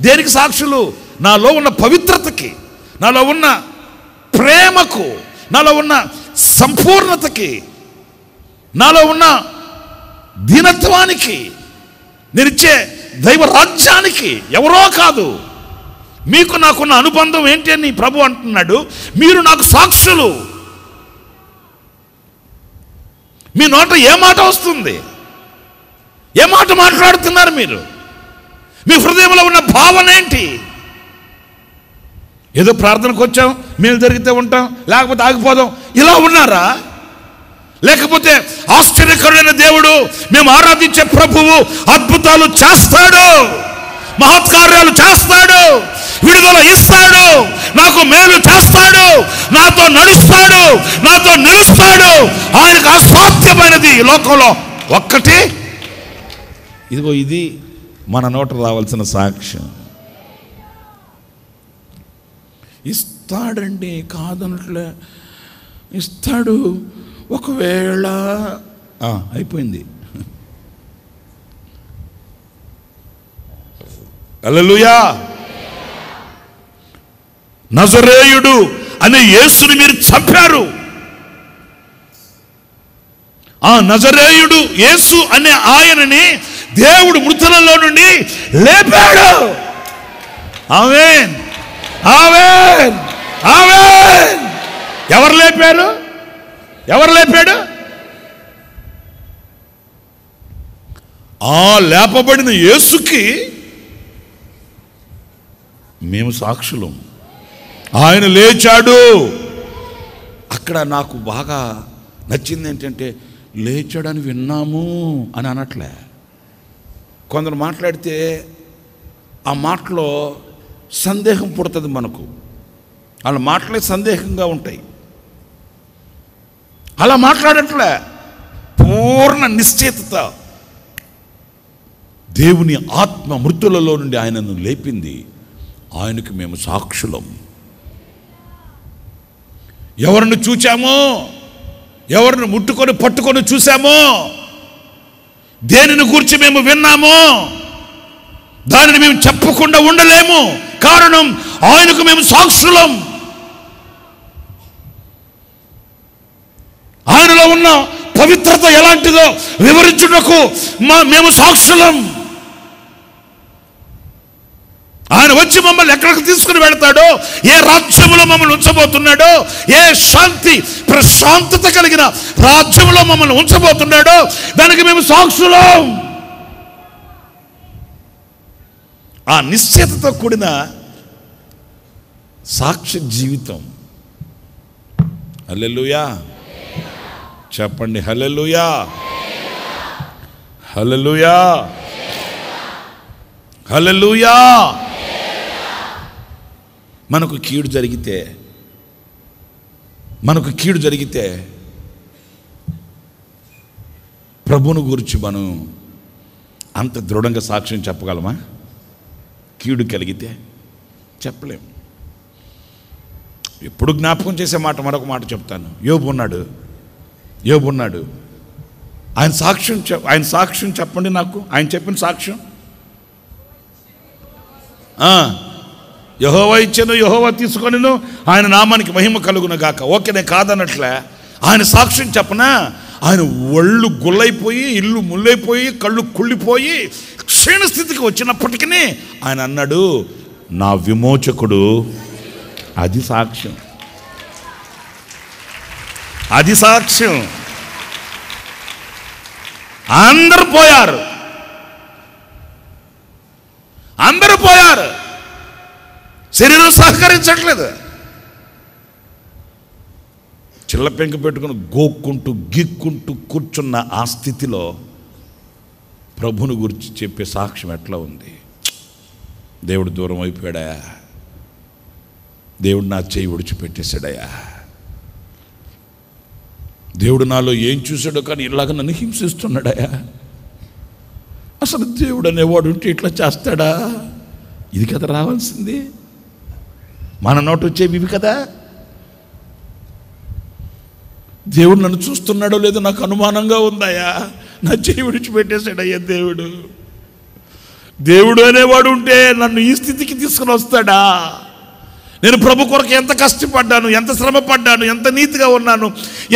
S3: దేనికి సాక్షులు? నాలో ఉన్న పవిత్రతకి, నాలో ఉన్న ప్రేమకు, నాలో ఉన్న సంపూర్ణతకి, నాలో ఉన్న దీనత్వానికి, నేనిచ్చే దైవ రాజ్యానికి. ఎవరో కాదు, మీకు నాకున్న అనుబంధం ఏంటి అని ప్రభు అంటున్నాడు. మీరు నాకు సాక్షులు. మీ నోట ఏ మాట వస్తుంది? ఏ మాట మాట్లాడుతున్నారు మీరు? మీ హృదయంలో ఉన్న భావన ఏంటి? ఏదో ప్రార్థనకు వచ్చాం, మేలు జరిగితే ఉంటాం, లేకపోతే ఆగిపోదాం, ఇలా ఉన్నారా? లేకపోతే ఆశ్చర్యకరుడైన దేవుడు, మేము ఆరాధించే ప్రభువు అద్భుతాలు చేస్తాడు, మహత్కార్యాలు చేస్తాడు, విడుదల ఇస్తాడు, నాకు మేలు చేస్తాడు, నాతో నడుస్తాడు, నాతో నిలుస్తాడు. ఆయనకు అసాధ్యమైనది ఈ లోకంలో ఒక్కటి. ఇదిగో ఇది మన నోట రావాల్సిన సాక్ష్యం. ఇస్తాడండి, కాదనట్లే, ఇస్తాడు. ఒకవేళ అయిపోయింది. హల్లెలూయా. నజరేయుడు అనే యేసుని మీరు చంపారు. ఆ నజరేయుడు యేసు అనే ఆయనని దేవుడు మృతులలో నుండి లేపాడు. ఆమేన్, ఆమేన్, ఆమేన్. ఎవరు లేపారు? ఎవరు లేపాడు? ఆ లేపబడిన యేసుకి మేము సాక్షులం. ఆయన లేచాడు. అక్కడ నాకు బాగా నచ్చింది ఏంటంటే, లేచాడని విన్నాము అని అనట్లే. కొందరు మాట్లాడితే ఆ మాటలో సందేహం పుడుతుంది మనకు. వాళ్ళ మాటలే సందేహంగా ఉంటాయి. అలా మాట్లాడట్లే, పూర్ణ నిశ్చయిత. దేవుని ఆత్మ మృతులలో నుండి ఆయనను లేపింది. ఆయనకు మేము సాక్షులం. ఎవరిని చూచామో, ఎవరిని ముట్టుకొని పట్టుకొని చూసామో, దేనిని గురించి మేము విన్నామో దానిని మేము చెప్పకుండా ఉండలేము. కారణం ఆయనకు మేము సాక్షులం. ఆయనలో ఉన్న పవిత్రత ఎలాంటిదో వివరించుటకు మేము సాక్షులం. ఆయన వచ్చి మమ్మల్ని ఎక్కడికి తీసుకుని వెళ్తాడో, ఏ రాజ్యంలో మమ్మల్ని ఉంచబోతున్నాడో, ఏ శాంతి ప్రశాంతత కలిగిన రాజ్యంలో మమ్మల్ని ఉంచబోతున్నాడో దానికి మేము సాక్షులం. ఆ నిశ్చయతతో కూడిన సాక్షి జీవితం. హల్లెలూయా చెప్పండి. హల్లెలూయా, హల్లెలూయా, హల్లెలూయా. మనకు కీడు జరిగితే ప్రభువును గురించి మనం అంత దృఢంగా సాక్ష్యం చెప్పగలమా? కీడు కలిగితే చెప్పలేం. ఎప్పుడు జ్ఞాపకం చేసే మాట మరొక మాట చెప్తాను. యోబు ఉన్నాడు. ఆయన సాక్ష్యం చెప్పండి నాకు. ఆయన చెప్పిన సాక్ష్యం, యెహోవా ఇచ్చెను, యెహోవా తీసుకొనిను, ఆయన నామానికి మహిమ కలుగును గాక. ఓకే, నేను కాదన్నట్లే. ఆయన సాక్ష్యం చెప్పనా? ఆయన ఒళ్ళు గుల్లైపోయి, ఇల్లు ముల్లైపోయి, కళ్ళు కుళ్ళిపోయి క్షీణ స్థితికి వచ్చినప్పటికీ ఆయన అన్నాడు, నా విమోచకుడు. అది సాక్ష్యం, అది సాక్ష్యం. అందరూ పోయారు. శరీరం సహకరించట్లేదు. చిల్ల పెంక పెట్టుకుని గోక్కుంటూ గిక్కుంటూ కూర్చున్న ఆ స్థితిలో ప్రభుని గురించి చెప్పే సాక్ష్యం ఎట్లా ఉంది? దేవుడు దూరం అయిపోయాడయా, దేవుడు నా చేయి విడిచిపెట్టేశాడయా, దేవుడు నాలో ఏం చూశాడో కానీ ఇలాగ నన్ను హింసిస్తున్నాడయా, అసలు దేవుడు అనేవాడు ఉంటే ఇట్లా చేస్తాడా? ఇది కదా రావాల్సింది. మన నోట వచ్చేవి ఇవి కదా. దేవుడు నన్ను చూస్తున్నాడో లేదో నాకు అనుమానంగా ఉందాయా, నా చేయి విడిచిపెట్టేశాడయ్యా దేవుడు అనేవాడు ఉంటే నన్ను ఈ స్థితికి తీసుకుని వస్తాడా? నేను ప్రభు కొరకు ఎంత కష్టపడ్డాను, ఎంత శ్రమ పడ్డాను, ఎంత నీతిగా ఉన్నాను,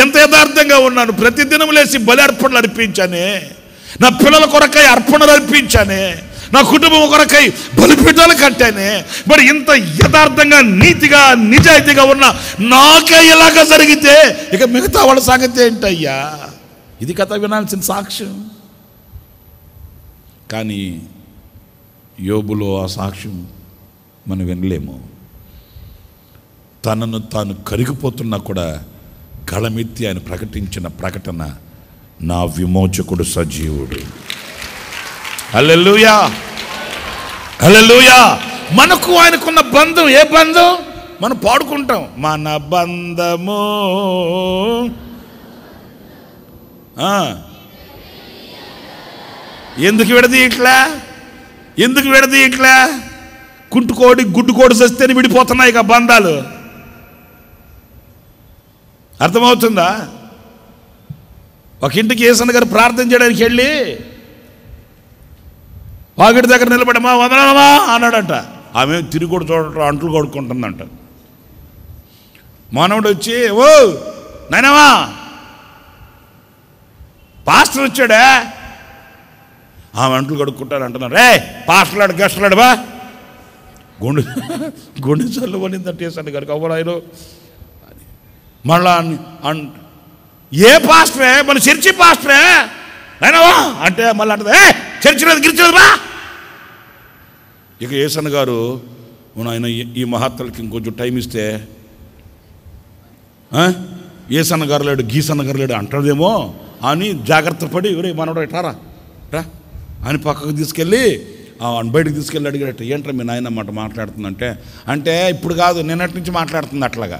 S3: ఎంత యథార్థంగా ఉన్నాను. ప్రతిదినం లేచి బలి అర్పణలు అర్పించానే, నా పిల్లల కొరకై అర్పణలు అర్పించానే, నా కుటుంబం కొరకై బలిపీఠాలు కట్టానే. మరి ఇంత యథార్థంగా నీతిగా నిజాయితీగా ఉన్న నాకే ఇలాగ జరిగితే ఇక మిగతా వాళ్ళ సంగతి ఏంటయ్యా? ఇది కథ వినాల్సిన సాక్ష్యం. కానీ యోబులో ఆ సాక్ష్యం మనం వినలేము. తనను తాను కరిగిపోతున్నా కూడా గళమెత్తి ఆయన ప్రకటించిన ప్రకటన, నా విమోచకుడు సజీవుడు. హల్లెలూయా, హల్లెలూయా. మనకు ఆయనకున్న బంధం, ఏ బంధం? మనం పాడుకుంటాం, మన బంధము. ఎందుకు విడదీయట్లా? ఎందుకు విడదీయట్లా? కుంటుకోడి గుడ్డుకోడి సస్తేనే విడిపోతున్నాయి ఇక బంధాలు. అర్థమవుతుందా? ఒక ఇంటికి యేసన్న గారు ప్రార్థన చేయడానికి వెళ్ళి వాకిటి దగ్గర నిలబడమా వదలమా అన్నాడంట. ఆమె తిరిగి కూడా చూడటం, అంట్లు కొడుకుంటుందంట. మానవుడు వచ్చి, ఓ నాయనమా పాస్టర్ వచ్చాడా? ఆమె అంట్లు కడుక్కుంటారు అంటున్నారు. రే పాస్టర్లాడు గెస్టలాడు బా. గుండె చల్లు పడిందంటే యేసన్న గారికి. అవ్వరు ఆయన మళ్ళా ఏ పాస్టరే? మన చర్చి పాస్టరే అయినావా అంటే మళ్ళీ అంటుంది, ఏ చర్చిలేదు గిరిచలేదు బా. ఇక యేసన్న గారు, ఆయన ఈ మహాత్ములకి ఇంకొంచెం టైం ఇస్తే యేసన్న గారు లేడు, గీసన్న గారు లేడు అంటాడేమో అని జాగ్రత్త పడి, ఒరే మనోడు ఎటారా రా అని పక్కకు తీసుకెళ్ళి బయటకు తీసుకెళ్ళి అడిగాడట, ఏంట్రా మీ నాయన మాట మాట్లాడుతుందంటే, అంటే ఇప్పుడు కాదు నిన్నటి నుంచి మాట్లాడుతుంది అట్లాగా.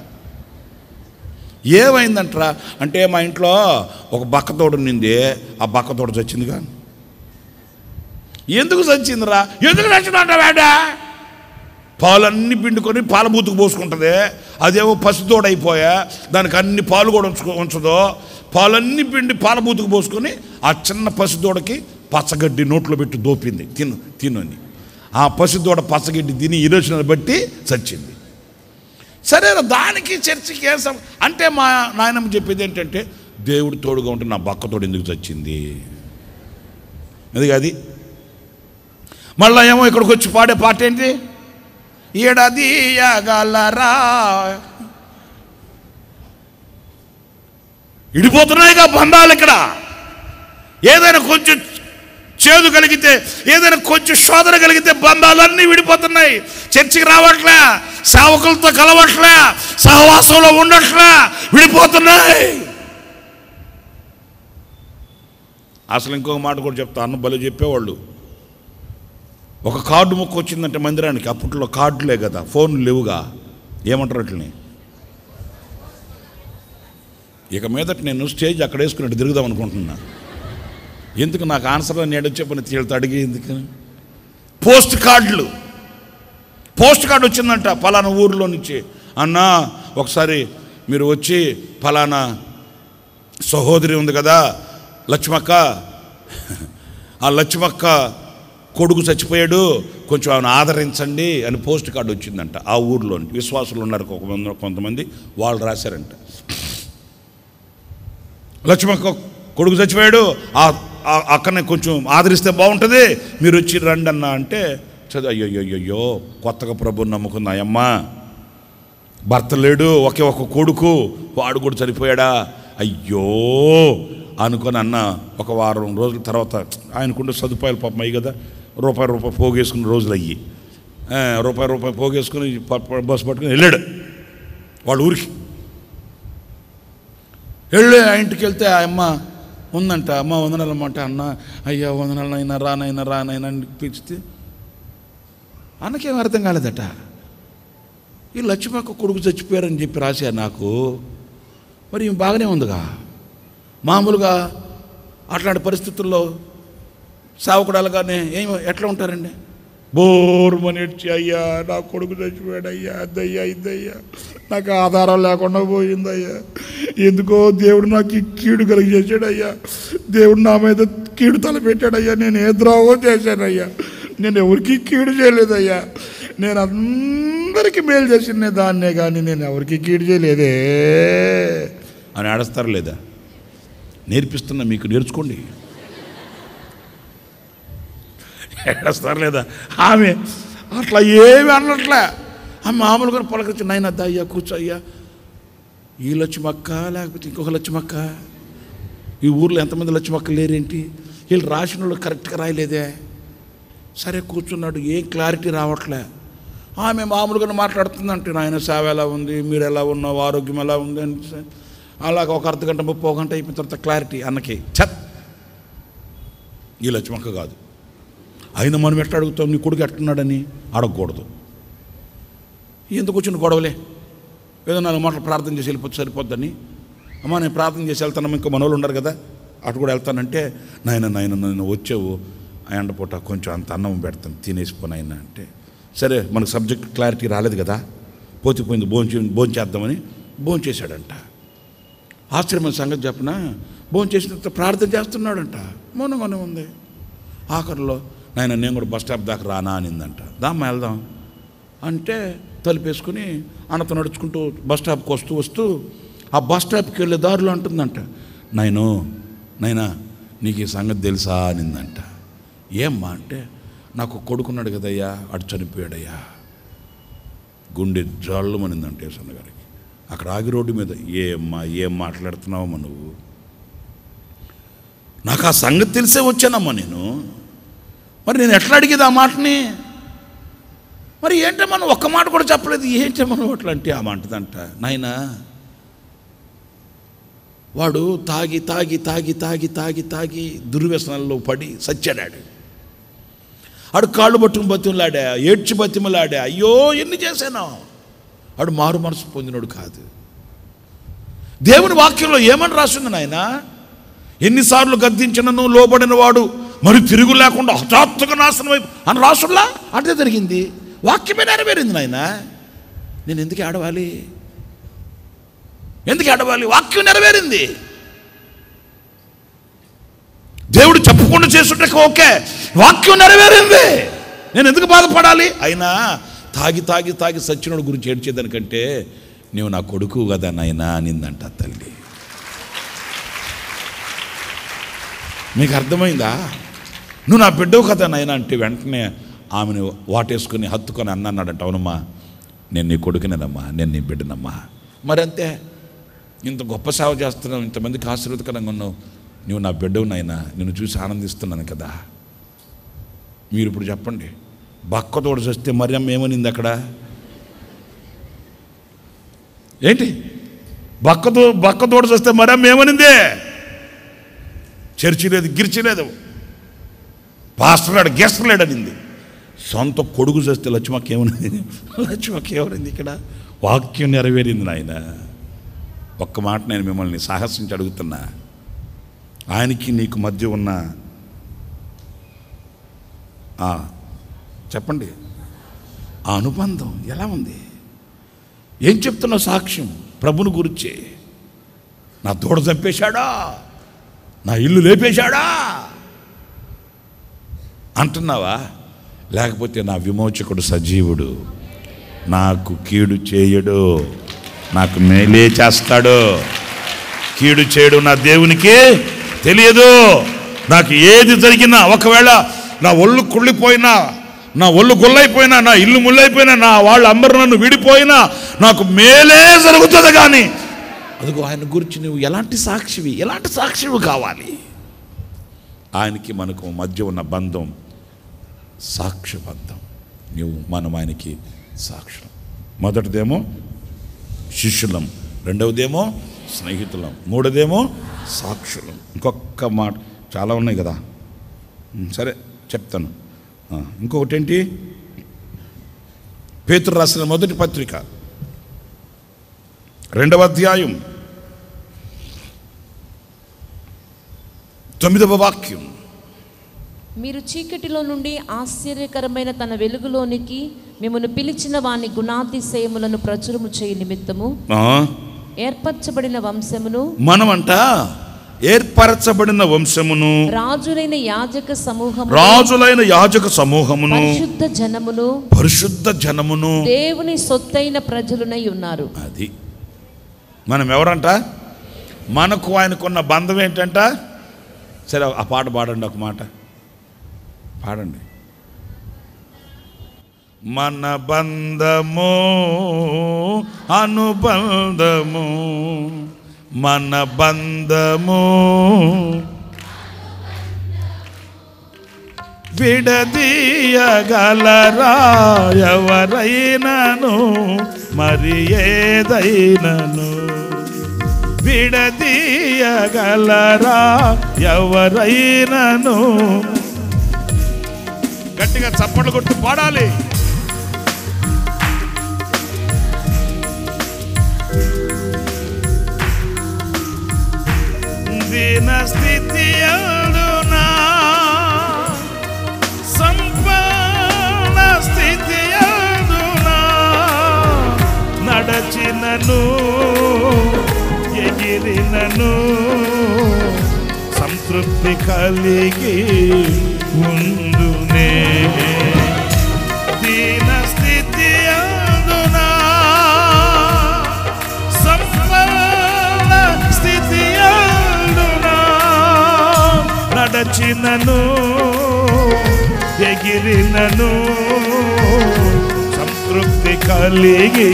S3: ఏమైందంటరా అంటే, మా ఇంట్లో ఒక బక్కతోడు ఉన్నింది, ఆ బక్కతోడు చచ్చిందిగా. ఎందుకు చచ్చిందిరా? ఎందుకు చచ్చిందంట వేడ? పాలన్నీ పిండుకొని పాల బూతుకు పోసుకుంటుంది. అదేమో పసితోడైపోయా, దానికి అన్ని పాలు కూడా ఉంచదు. పాలన్నీ పిండి పాల బూతుకు పోసుకొని ఆ చిన్న పసిదోడకి పచ్చగడ్డి నోట్లో పెట్టి దోపింది, తిను అని. ఆ పసిదోడ పచ్చగడ్డి తిని ఈరోజున బట్టి చచ్చింది. సరే, దానికి చర్చికి ఏం అంటే మా నాయనమ్మ చెప్పేది ఏంటంటే, దేవుడు తోడుగా ఉంటే నా బక్కతోడు ఎందుకు చచ్చింది అది. మళ్ళా ఏమో ఇక్కడికి వచ్చి పాడే పాట ఏంటి, ఎడదీయగలరా. ఇడిపోతున్నాయిగా బంధాలు ఇక్కడ. ఏదైనా కొంచెం చేదు కలిగితే, ఏదైనా కొంచెం శోధన కలిగితే బంధాలన్నీ విడిపోతున్నాయి. చర్చికి రావట్లే, సేవకులతో కలవట్లే, సహవాసంలో ఉండట్లే, విడిపోతున్నాయి. అసలు ఇంకొక మాట కూడా చెప్తా, అన్న బలి చెప్పేవాళ్ళు. ఒక కార్డు ముక్క వచ్చిందంటే మందిరానికి, అప్పట్లో కార్డులే కదా, ఫోన్లు లేవుగా, ఏమంటారు అట్లని. ఇక మీదట నేను స్టేజ్ అక్కడ వేసుకున్నట్టు తిరుగుదాం అనుకుంటున్నా. ఎందుకు నాకు ఆన్సర్లో నేడు చెప్పని తేలితో అడిగి ఎందుకు. పోస్ట్ కార్డు వచ్చిందంట పలానా ఊరిలో నుంచి, అన్నా ఒకసారి మీరు వచ్చి పలానా సహోదరి ఉంది కదా లక్ష్మక్క, ఆ లక్ష్మక్క కొడుకు చచ్చిపోయాడు, కొంచెం ఆమెను ఆదరించండి అని పోస్ట్ కార్డు వచ్చిందంట. ఆ ఊరిలో విశ్వాసులు ఉన్నారు కొంతమంది, వాళ్ళు రాశారంట, లక్ష్మక్క కొడుకు చచ్చిపోయాడు, అక్కడనే కొంచెం ఆదరిస్తే బాగుంటుంది, మీరు వచ్చి రండి అన్న అంటే, అయ్యో కొత్తగా ప్రభుని నమ్ముకుంది అయ్యమ్మ, భర్త లేడు, ఒకే ఒక కొడుకు, వాడు కూడా చనిపోయాడా, అయ్యో అనుకొని అన్న. ఒక వారం రోజుల తర్వాత ఆయనకుండే సదుపాయాలు పాపం అయ్యి కదా, రూపాయి పోగేసుకుని రోజులు అయ్యి, రూపాయి పోగేసుకుని బస్సు పట్టుకుని వెళ్ళాడు వాళ్ళ ఊరికి. వెళ్ళి ఆ ఇంటికి వెళ్తే ఆ అమ్మ ఉందంట. అమ్మ వందనాలమ్మంట. అన్న అయ్యా వందనాలనైనా రానైనా అని పిలిచితే అన్నకేం అర్థం కాలేదట. ఈ లక్ష్మక్క కొడుకు చచ్చిపోయారని చెప్పి రాశా నాకు. మరి బాగానే ఉందిగా. మామూలుగా అట్లాంటి పరిస్థితుల్లో సావుకుడాలుగానే ఎట్లా ఉంటారండి? బోర్మని ఏడ్చి, అయ్యా నా కొడుకు చచ్చిపోయాడు అయ్యా, అద్దయ్యా ఇద్దయ్యా, నాకు ఆధారం లేకుండా పోయిందయ్యా, ఎందుకో దేవుడు నాకు ఈ కీడు కలిగేసాడు అయ్యా, దేవుడు నా మీద కీడు తలపెట్టాడయ్యా, నేను ఏ ద్రోహం చేశానయ్యా, నేను ఎవరికి కీడు చేయలేదయ్యా, నేను అందరికీ మేలు చేసిన దాన్నే కానీ నేను ఎవరికి కీడు చేయలేదే అని ఆడస్తారు లేదా? నేర్పిస్తున్నా మీకు, నేర్చుకోండి. ఏడస్తారు లేదా? ఆమె అట్లా ఏమి అనట్లే. ఆమె మామూలుగా పలకరించి, నాయన అయ్యా కూర్చో అయ్యా, ఈ లక్ష్మక్క లేకపోతే ఇంకొక లక్ష్మక్క, ఈ ఊర్లో ఎంతమంది లక్ష్మక్క లేరేంటి, వీళ్ళు రాసిన వాళ్ళు కరెక్ట్గా రాయలేదే, సరే కూర్చున్నాడు, ఏం క్లారిటీ రావట్లే. ఆమె మామూలుగా మాట్లాడుతుందంటే, నాయన సేవ ఎలా ఉంది, మీరు ఎలా ఉన్నావు, ఆరోగ్యం ఎలా ఉంది అని అలాగ ఒక అర్ధగంట 30 గంట అయిపోయిన తర్వాత క్లారిటీ అన్నకి ఛత్ ఈ లక్ష్మక్క కాదు. అయినా మనం ఎట్లా అడుగుతాం నీ కొడుకు ఎట్టున్నాడని అడగకూడదు. ఎందుకు వచ్చిన గొడవలే, ఏదో 4 మాటలు ప్రార్థన చేసి వెళ్ళిపోతే సరిపోద్దని. అమ్మ నేను ప్రార్థన చేసి వెళ్తానమ్మా, ఇంకా మనోళ్ళు ఉండరు కదా అటు కూడా వెళ్తానంటే, నాయన వచ్చావు ఎండపూట కొంచెం అంత అన్నం పెడతాను తినేసిపోను ఆయన అంటే, సరే మనకు సబ్జెక్ట్ క్లారిటీ రాలేదు కదా, పోతిపోయింది భోంచేద్దామని భోంచేశాడంట. ఆశ్చర్యమైన సంగతి చెప్పిన, భోంచేసిన తర్వాత ప్రార్థన చేస్తున్నాడంట. మౌనంగానే ఉంది. ఆఖరిలో నాయన నేను కూడా బస్ స్టాప్ దాకా రానా అనిందంట. దామ్మ వెళ్దాం అంటే తలుపేసుకుని అన్నతో నడుచుకుంటూ బస్ స్టాప్కి వస్తూ ఆ బస్ స్టాప్కి వెళ్ళే దారిలో అంటుందంట, నాయనా నీకు ఈ సంగతి తెలుసా అనిందంట. ఏమ్మా అంటే, నాకు కొడుకున్నాడు కదయ్యా, అటు చనిపోయాడయ్యా. గుండె జాళ్ళమనిందంట యేసన్న గారికి. అక్కడ ఆగి రోడ్డు మీద, ఏం మాట్లాడుతున్నావమ్మా నువ్వు? నాకు ఆ సంగతి తెలిసే వచ్చానమ్మా నేను. మరి నేను ఎట్లా అడిగేది ఆ మాటని? మరి ఏంటో మనం ఒక్క మాట కూడా చెప్పలేదు, ఏంటో మనం అట్లా అంటే ఆ మాటదంట. నాయనా వాడు తాగి దుర్వ్యసనాల్లో పడి సచ్చాడాడు. ఆడు కాళ్ళు పట్టుకుని బతిమలాడా, ఏడ్చి బతిమలాడా, అయ్యో ఎన్ని చేశాను. ఆడు మారు మనసు పొందినోడు కాదు. దేవుని వాక్యంలో ఏమని రాసింది నాయన? ఎన్నిసార్లు గద్దించినను లోబడిన వాడు మరి తిరుగు లేకుండా హఠాత్తుగా నాశనం అని రాసుల్లా అంటే జరిగింది. వాక్యమే నెరవేరింది నాయన. నేను ఎందుకు ఆడవాలి? వాక్యం నెరవేరింది. దేవుడు చెప్పకుండా చేస్తుంటే ఓకే, వాక్యం నెరవేరింది. నేను ఎందుకు బాధపడాలి? అయినా తాగి సచ్చినోడు గురించి ఏడ్చేదానికంటే నీవు నా కొడుకు కదా నాయనా అనిందంట తల్లి. మీకు అర్థమైందా? నువ్వు నా బిడ్డవు కదా నాయన అంటే వెంటనే ఆమెను వాటేసుకుని హత్తుకొని అన్నాడంట. అవునమ్మా నేను నీ కొడుకునేనమ్మా, నేను నీ బిడ్డనమ్మా. మరి అంతే, ఇంత గొప్ప సేవ చేస్తున్నావు, ఇంతమందికి ఆశీర్వదకరంగా ఉన్నావు, నువ్వు నా బిడ్డవు నాయనా, నిన్ను చూసి ఆనందిస్తున్నాను కదా. మీరు ఇప్పుడు చెప్పండి, బక్కతోడు చస్తే మరియమ్మ ఏమనింది అక్కడ? ఏంటి బక్కతోడు చస్తే మరియమ్మ ఏమనింది? చర్చి లేదు, గిర్చి లేదు, పాస్టర్ లేడు, గెస్ట్ లేడనింది. సొంత కొడుకు చేస్తే లక్ష్మకి ఏమనింది? ఇక్కడ వాక్యం నెరవేరింది నాయన. ఒక్క మాట నేను మిమ్మల్ని సాహసించి అడుగుతున్నా, ఆయనకి నీకు మధ్య ఉన్న చెప్పండి ఆ అనుబంధం ఎలా ఉంది? ఏం చెప్తున్నావు సాక్ష్యం ప్రభుని గురించి? నా దూడ చంపేశాడా, నా ఇల్లు లేపేశాడా అంటున్నావా? లేకపోతే నా విమోచకుడు సజీవుడు, నాకు కీడు చేయడు, నాకు మేలే చేస్తాడు. కీడు చేయడు నా దేవునికి తెలియదు. నాకు ఏది జరిగినా, ఒకవేళ నా ఒళ్ళు కుళ్ళిపోయినా, నా ఒళ్ళు గుల్లైపోయినా, నా ఇల్లు ముళ్ళైపోయినా, నా వాళ్ళు అందరూ నన్ను విడిపోయినా నాకు మేలే జరుగుతుంది. కానీ అదిగో ఆయన గురించి నువ్వు ఎలాంటి సాక్షివి కావాలి? ఆయనకి మనకు మధ్య ఉన్న బంధం సాక్ష్య బంధం. మనం ఆయనకి సాక్షులం. మొదటిదేమో శిష్యులం, రెండవదేమో స్నేహితులం, మూడోదేమో సాక్షులం. ఇంకొక మాట, చాలా ఉన్నాయి కదా, సరే చెప్తాను. ఇంకొకటి ఏంటి? పేతురు రాసిన మొదటి పత్రిక 2వ అధ్యాయం 9వ వాక్యం.
S2: మీరు చీకటిలో నుండి ఆశ్చర్యకరమైన తన వెలుగులోనికి మిమ్మల్ని పిలిచిన వాని గుణాతిశయములను ప్రచురము చేయ నిమిత్తము ఏర్పరచబడిన వంశమును, మనమంట
S3: ఏర్పరచబడిన వంశమును,
S2: రాజులైన యాజక సమూహమును, పరిశుద్ధ జనమును, దేవుని సొత్తైన ప్రజలునై ఉన్నారు.
S3: అది మనం ఎవరంట? మనకు ఆయనకున్న బంధం ఏంటంట? సరే ఆ పాట పాడండి, ఒక మాట పాడండి. మన బంధము అనుబంధము, మన బంధము విడదీయగలరా ఎవరైనను, మరి ఏదైనను విడదీయగలరా ఎవరైనను? గట్టిగా చప్పట్లు కొట్టు పాడాలి. దీన స్థితి యందునా సంపన్న స్థితి యందునా నడచినను ఎగిరినను సంతృప్తి కలిగి ఉందునే. దీన స్థితి యందునా సంపన్న స్థితి యందునా నడచినను ఎగిరినను సంతృప్తి కలిగి.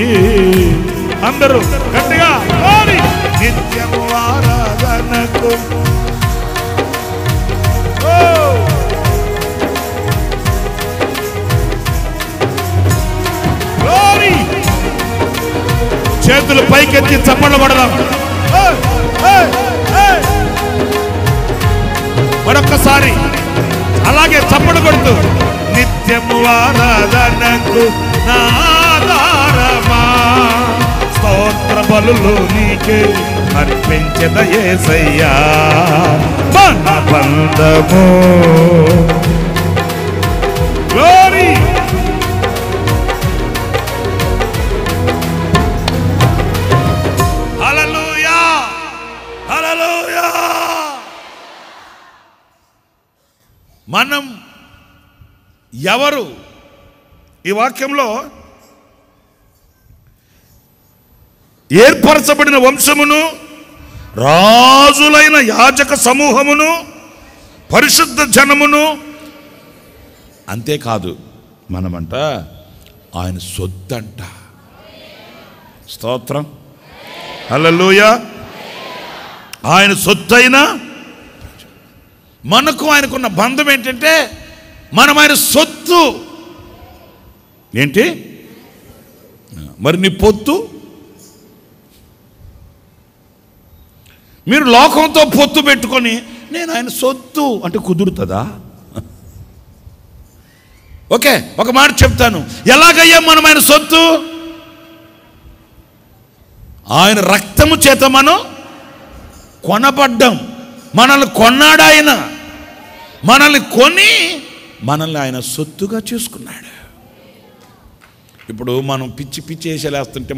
S3: అందరూ గట్టిగా నిత్యము ఆరాధనకు చేతులు పైకెత్తి చప్పట్లు పడదాం. మరొక్కసారి అలాగే చప్పట్లు కొడుతూ నిత్యము ఆరాధనకు నా ఆధారమా స్తోత్ర బలులు నీకే అర్పించెద యేసయ్యా మన బంధము. గ్లోరీ హల్లెలూయా హల్లెలూయా. మనం ఎవరు? ఈ వాక్యంలో ఏర్పరచబడిన వంశమును, రాజులైన యాజక సమూహమును, పరిశుద్ధ జనమును, అంతేకాదు మనమంట ఆయన సొత్తంట. స్తోత్రం హల్లెలూయా. ఆయన సొత్తైన మనకు ఆయనకున్న బంధం ఏంటంటే మనం ఆయన సొత్తు. ఏంటి మరి నీ పొత్తు? మీరు లోకంతో పొత్తు పెట్టుకొని నేను ఆయన సొత్తు అంటే కుదురుతుందా? ఓకే, ఒక మాట చెప్తాను. ఎలాగయ్యా మనం ఆయన సొత్తు? ఆయన రక్తము చేత మనం కొనబడ్డం. మనల్ని కొన్నాడు ఆయన. మనల్ని కొని మనల్ని ఆయన సొత్తుగా చేసుకున్నాడు. ఇప్పుడు మనం పిచ్చి పిచ్చి వేసేలేస్తుంటే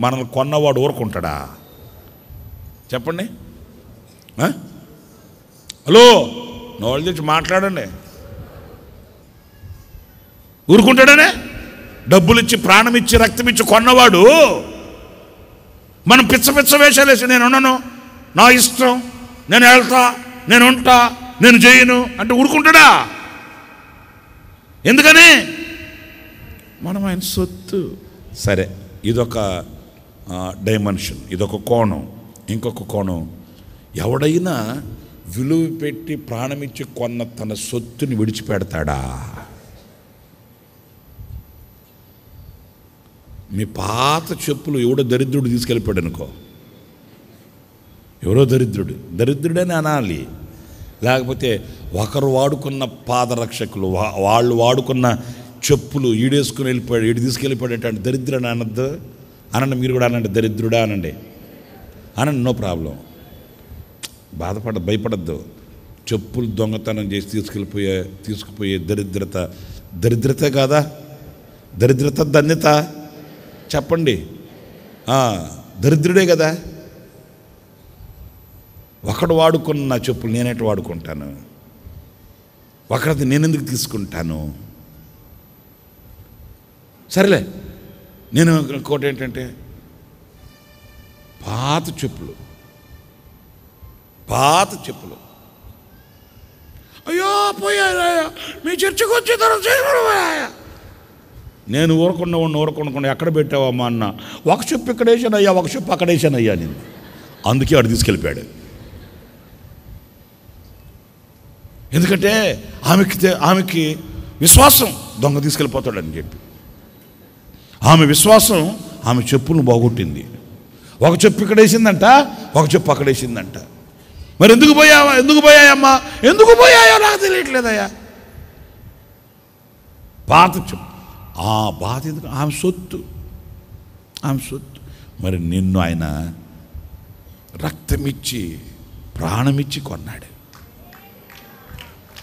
S3: మనల్ని కొన్నవాడు ఊరుకుంటాడా? చెప్పండి. హలో, నోళ్ళు తెచ్చి మాట్లాడండి. ఊరుకుంటాడనే? డబ్బులు ఇచ్చి, ప్రాణం ఇచ్చి, రక్తం ఇచ్చి కొన్నవాడు మనం పిచ్చ పిచ్చ వేషాలేసి నేను ఉన్నాను, నా ఇష్టం, నేను వెళ్తా, నేను ఉంటా, నేను చేయను అంటే ఊరుకుంటాడా? ఎందుకని? మనం ఆయన సొత్తు. సరే, ఇదొక డైమెన్షన్, ఇదొక కోణం. ఇంకొక కోణం, ఎవడైనా విలువ పెట్టి ప్రాణమిచ్చి కొన్న తన సొత్తుని విడిచిపెడతాడా? మీ పాత చెప్పులు ఎవడో దరిద్రుడు తీసుకెళ్ళిపోయాడు అనుకో, ఎవరో దరిద్రుడని అనాలి. లేకపోతే ఒకరు వాడుకున్న పాదరక్షకులు, వాళ్ళు వాడుకున్న చెప్పులు ఈడేసుకుని వెళ్ళిపోయాడు, ఈడు తీసుకెళ్ళిపోయాడు అంటే దరిద్రుడు అనద్దు. అనండి, మీరు కూడా అనండి, దరిద్రుడా అనండి, అనండి, నో ప్రాబ్లం. భయపడద్దు. చెప్పులు దొంగతనం చేసి తీసుకుపోయే దరిద్రత కాదా? దరిద్రత ధన్యత చెప్పండి. దరిద్రుడే కదా. ఒకడు వాడుకున్న చెప్పులు నేనెటు వాడుకుంటాను? ఒకరిది నేనెందుకు తీసుకుంటాను? సరేలే, నేను ఇంకోటి ఏంటంటే పాత చెప్పులు అయ్యో పోయాయా, మీ చర్చకు వచ్చే తర్వాత నేను ఊరకుండా ఎక్కడ పెట్టావమ్మా అన్న, ఒక చెప్పు ఇక్కడ వేసానయ్యా, ఒక చెప్పు అక్కడ వేసానయ్యా నేను. అందుకే వాడు తీసుకెళ్ళిపోయాడు. ఎందుకంటే ఆమెకి విశ్వాసం దొంగ తీసుకెళ్ళిపోతాడని చెప్పి ఆమె విశ్వాసం ఆమె చెప్పులను బాగొట్టింది. ఒక చెప్పు ఇక్కడ వేసిందంట, ఒక చెప్పు అక్కడ వేసిందంట. మరి ఎందుకు పోయాయమ్మా, ఎందుకు పోయాయో నాకు తెలియట్లేదయ్యా. పాత చెప్పు, ఆ బాధ ఎందుకు? ఆమె సొత్తు. మరి నిన్ను ఆయన రక్తమిచ్చి ప్రాణమిచ్చి కొన్నాడు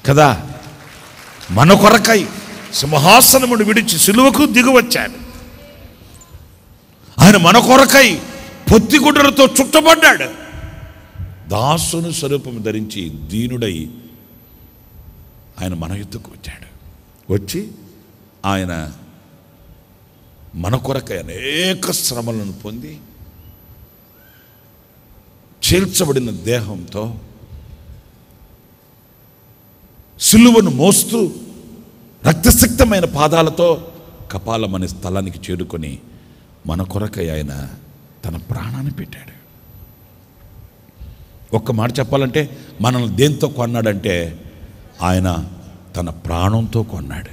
S3: కదా. మన కొరకై సింహాసనమును విడిచి సిలువకు దిగువచ్చాడు. ఆయన మన కొరకై పొత్తిగుడ్డలతో చుట్టబడ్డాడు. దాసుని స్వరూపం ధరించి దీనుడై ఆయన మన యుద్ధకు వచ్చి ఆయన మన కొరకై అనేక శ్రమలను పొంది చీల్చబడిన దేహంతో సిలువను మోస్తూ రక్తసిక్తమైన పాదాలతో కపాలమనే స్థలానికి చేరుకొని మన కొరకై ఆయన తన ప్రాణాన్ని పెట్టాడు. ఒక్క మాట చెప్పాలంటే మనల్ని దేంతో కొన్నాడంటే ఆయన తన ప్రాణంతో కొన్నాడు.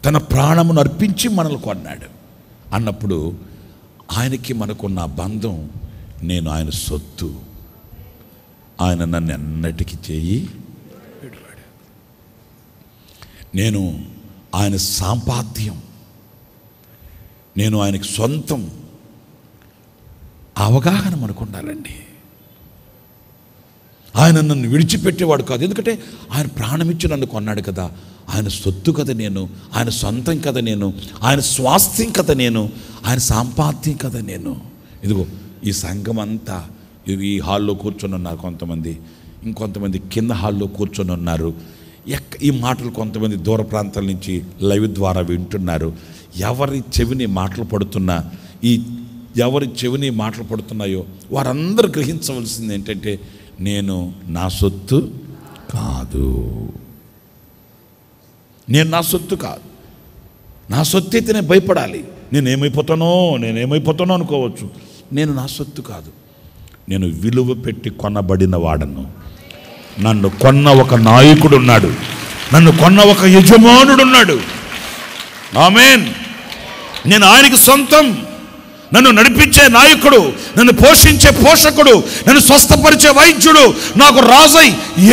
S3: తన ప్రాణమును అర్పించి మనల్ని కొన్నాడు అన్నప్పుడు ఆయనకి మనకున్న బంధం, నేను ఆయన సొత్తు, ఆయన నన్ను ఎన్నటికీ చేయి విడివాడు, నేను ఆయన సాంపాద్యం, నేను ఆయనకి సొంతం. అవగాహన మనకు ఉండాలండి. ఆయన నన్ను విడిచిపెట్టేవాడు కాదు. ఎందుకంటే ఆయన ప్రాణమిచ్చి నన్ను కొన్నాడు కదా. ఆయన సొత్తు కదా నేను, ఆయన సొంతం కదా నేను, ఆయన స్వాస్థ్యం కదా నేను, ఆయన సాంపాద్యం కదా నేను. ఇదిగో ఈ సంఘం అంతా ఈ హాల్లో కూర్చొని ఉన్నారు కొంతమంది, ఇంకొంతమంది కింద హాల్లో కూర్చొని ఉన్నారు. ఈ మాటలు కొంతమంది దూర ప్రాంతాల నుంచి లైవ్ ద్వారా వింటున్నారు. ఎవరి చెవిని మాటలు పడుతున్నాయో వారందరూ గ్రహించవలసింది ఏంటంటే, నేను నా సొత్తు కాదు, నేను నా సొత్తు కాదు. నా సొత్తు అయితే నేను భయపడాలి, నేనేమైపోతానో అనుకోవచ్చు. నేను నా సొత్తు కాదు, నేను విలువ పెట్టి కొనబడిన వాడను. నన్ను కొన్న ఒక నాయకుడు ఉన్నాడు, నన్ను కొన్న ఒక యజమానుడున్నాడు. ఆమేన్. నేను ఆయనకి సొంతం. నన్ను నడిపించే నాయకుడు, నన్ను పోషించే పోషకుడు, నన్ను స్వస్థపరిచే వైద్యుడు, నాకు రాజై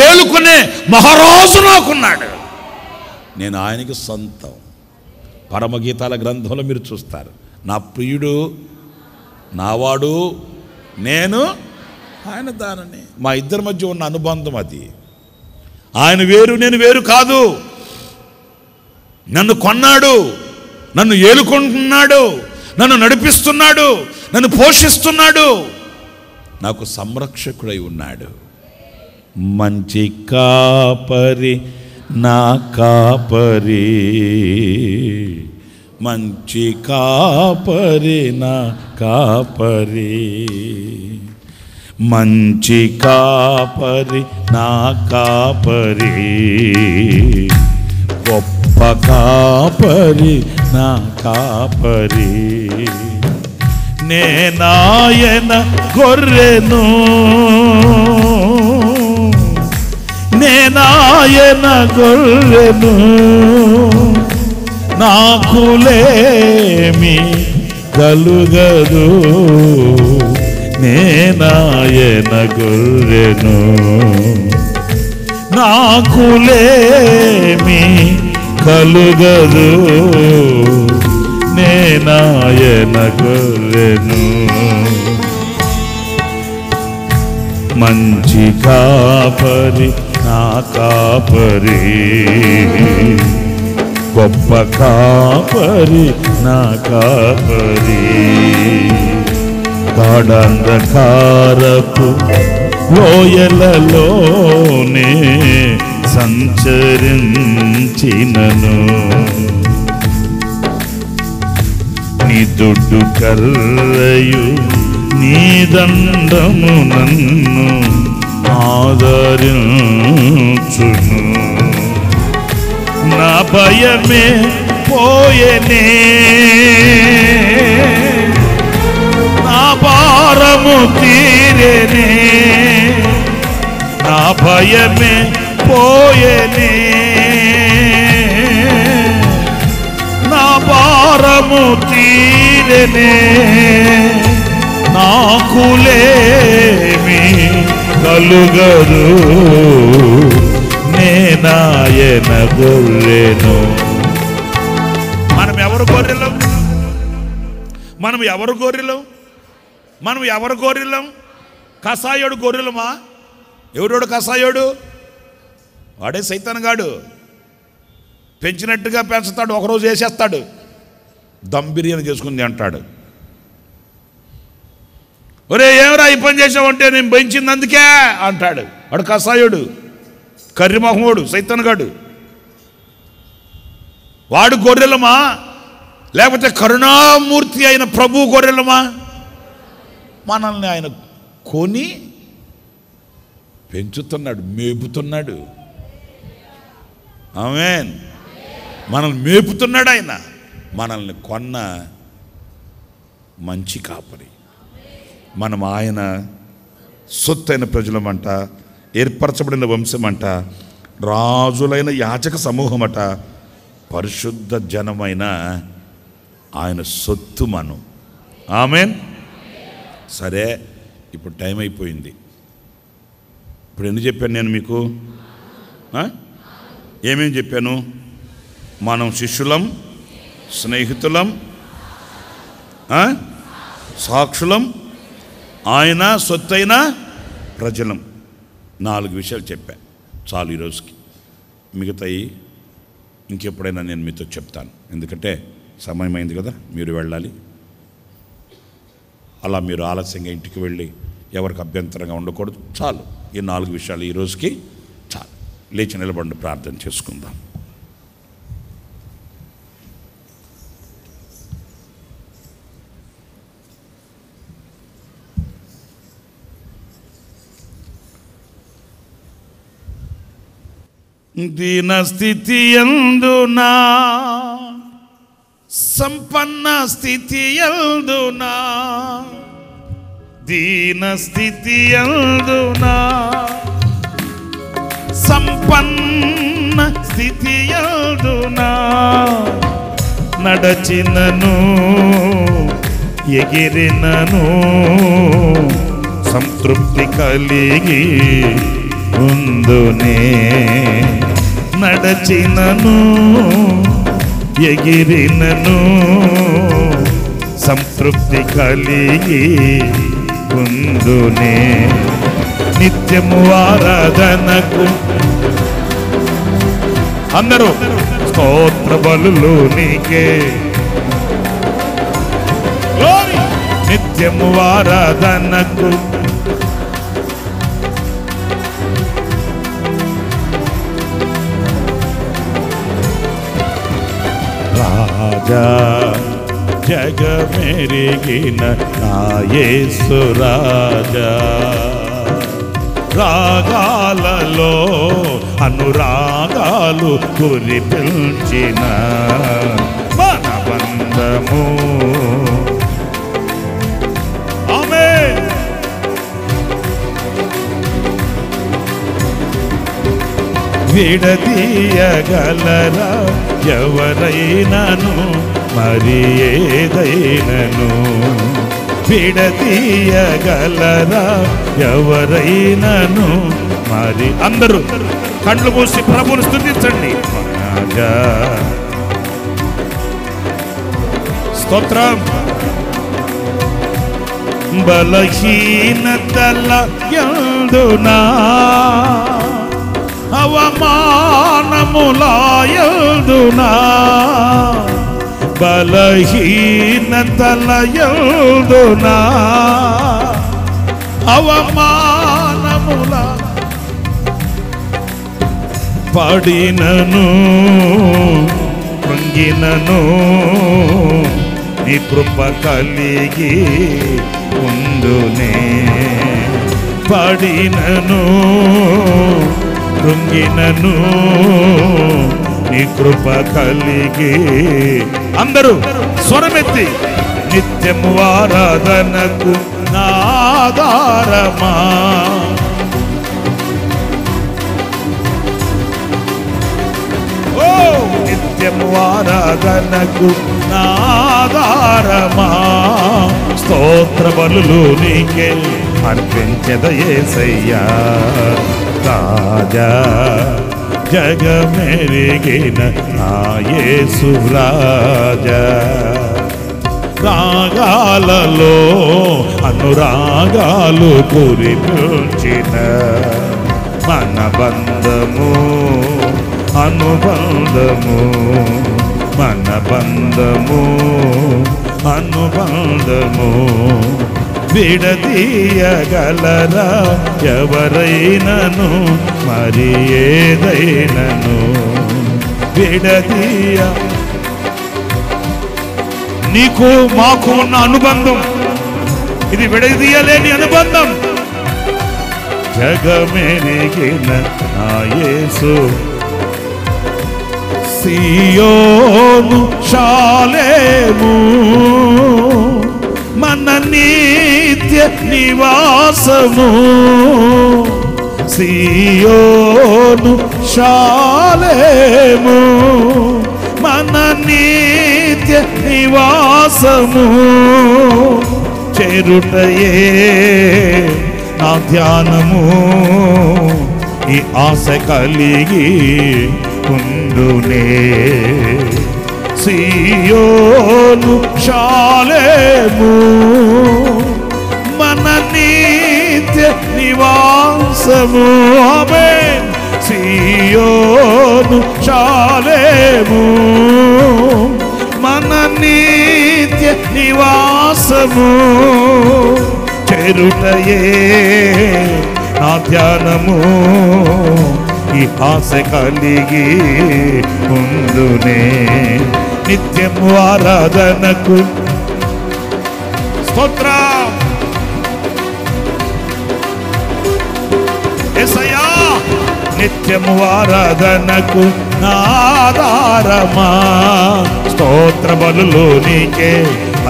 S3: ఏలుకునే మహారాజు నాకున్నాడు. నేను ఆయనకి సొంతం. పరమగీతాల గ్రంథంలో మీరు చూస్తారు, నా ప్రియుడు నావాడు, నేను ఆయన దానని. మా ఇద్దరి మధ్య ఉన్న అనుబంధం అది. ఆయన వేరు, నేను వేరు కాదు. నన్ను కొన్నాడు, నన్ను ఏలుకుంటున్నాడు, నన్ను నడిపిస్తున్నాడు, నన్ను పోషిస్తున్నాడు, నాకు సంరక్షకుడై ఉన్నాడు. మంచి కాపరి నా కాపరి, మంచి కాపరి నా కాపరి, మంచి కాపరి నా కాపరి, గొప్ప కాపరి నా కాపరి. నేనాయన గొర్రెను, నేనాయన గొర్రెను, నాకులేమి కలుగదు. నేనాయన గొర్రెను, నాకులేమి కలుగదు. నేనాయన గొర్రెను. మంచి కాపరి నా కాపరి, గొప్ప కాపరి నా కాపరి. గాఢాంధకారపు లోయలలోనే సంచరించినను, నీ దొడ్డు కర్రయు నీ దండము నన్ను ఆదరించును. నా భయమే పోయెనే, నా భారము తీరెనే, నా భయమే పోయెనే, నా భారము తీరెనే. నీడనే నాకులేమి కలుగదు, నేనాయన గొర్రెను. మనం ఎవరు గొర్రెలం? మనం ఎవరు గొర్రెలం? మనం ఎవరు గొర్రెలం? కసాయోడు గొర్రెలమా? ఎవరోడు కసాయోడు? వాడే సైతానుగాడు. పెంచినట్టుగా పెంచుతాడు, ఒకరోజు వేసేస్తాడు, దమ్ బిర్యానీ చేసుకుంది అంటాడు. ఒరే ఏమరా ఈ పని చేసావంటే నేను పెంచింది అందుకే అంటాడు. వాడు కసాయోడు, కర్రిమొహముడు, సైతానుగాడు. వాడు గొర్రెలమా? లేకపోతే కరుణామూర్తి అయిన ప్రభు గొర్రెలమా? మనల్ని ఆయన కొని పెంచుతున్నాడు, మేపుతున్నాడు. ఆమేన్. మనల్ని మేపుతున్నాడు ఆయన. మనల్ని కొన్న మంచి కాపరి. మనం ఆయన సొత్తైన ప్రజలమంట, ఏర్పరచబడిన వంశమంట, రాజులైన యాజక సమూహమట, పరిశుద్ధ జనమైన ఆయన సొత్తు మనం. ఆమేన్. సరే, ఇప్పుడు టైం అయిపోయింది. ఇప్పుడు ఎందుకు చెప్పాను నేను మీకు? ఏమేం చెప్పాను? మనం శిష్యులం, స్నేహితులం, సాక్షులం, ఆయన సొత్తైన ప్రజలం. 4 విషయాలు చెప్పా చాలు ఈరోజుకి. మిగతాయి ఇంకెప్పుడైనా నేను మీతో చెప్తాను, ఎందుకంటే సమయం అయింది కదా, మీరు వెళ్ళాలి. అలా మీరు ఆలస్యంగా ఇంటికి వెళ్ళి ఎవరికి అభ్యంతరంగా ఉండకూడదు. చాలు, ఈ 4 విషయాలు ఈరోజుకి చాలు. లేచి నిలబడి ప్రార్థన చేసుకుందాం. దీన స్థితి యందునా, సంపన్న స్థితి యందునా, దీన స్థితి యందునా, సంపన్న స్థితి యందునా, నడచినను ఎగిరినను సంతృప్తి కలిగి ఉందునే. నడచినను ఎగిరినను సంతృప్తి కలిగి ఉందునే. నిత్యము ఆరాధనకు అందరూ స్తోత్ర బలులు నీకే. నిత్యము ఆరాధనకు రాజా జగమెరిగిన నా యేసు రాజా, రాగాలలో అనురాగాలు కురిపించిన మన బంధము. ఆమేన్. విడదీయగలరా ఎవరైనాను మరి ఏదైనను? విడదీయగలరా ఎవరైనాను మరి? అందరూ కళ్ళు మూసి ప్రభువును స్తుతించండి. రాజా స్తోత్రం. బలహీనతల యందునా, అవమానములాయందునా, బలహీనతల యందునా, అవమానముల పడినను కృంగినను నీ కృప కలిగి ఉందునే. పడినను కృంగినను నీ కృప కలిగి. అందరూ స్వరమెత్తి నిత్యము ఆరాధనకు నా ఆధారమా. ఓ నిత్యము ఆరాధనకు నా ఆధారమా. స్తోత్ర బలులు నీకే అర్పించెద యేసయ్యా. రాజా జగమెరిగిన నా యేసు రాజా, రాగాలలో అనురాగాలు కురిపించిన మన బంధము అనుబంధము, మన బంధము అనుబంధము విడదీయగలరా ఎవరైనను, మరి ఏదైనను విడదీయ. నీకు మాకు ఉన్న అనుబంధం ఇది విడదీయలేని అనుబంధం. జగమెరిగిన నా యేసు, సియోను షాలేము మన నిత్య నివాసము. సియోను షాలేము మన నిత్య నివాసము. చేరుటయే నా ధ్యానము, ఈ ఆశ కలిగి ఉండునే. సియోను షాలేము మన నిత్య నివాసము. ఆమేన్. సియోను షాలేము మన నిత్య నివాసము. చేరుటయే నా ధ్యానము, ఈ ఆశ కలిగి ఉండునే. నిత్యము ఆరాధనకు స్తోత్రం. యేసయ్యా నిత్యము ఆరాధనకు నాదారమా, స్తోత్ర బలులు నీకే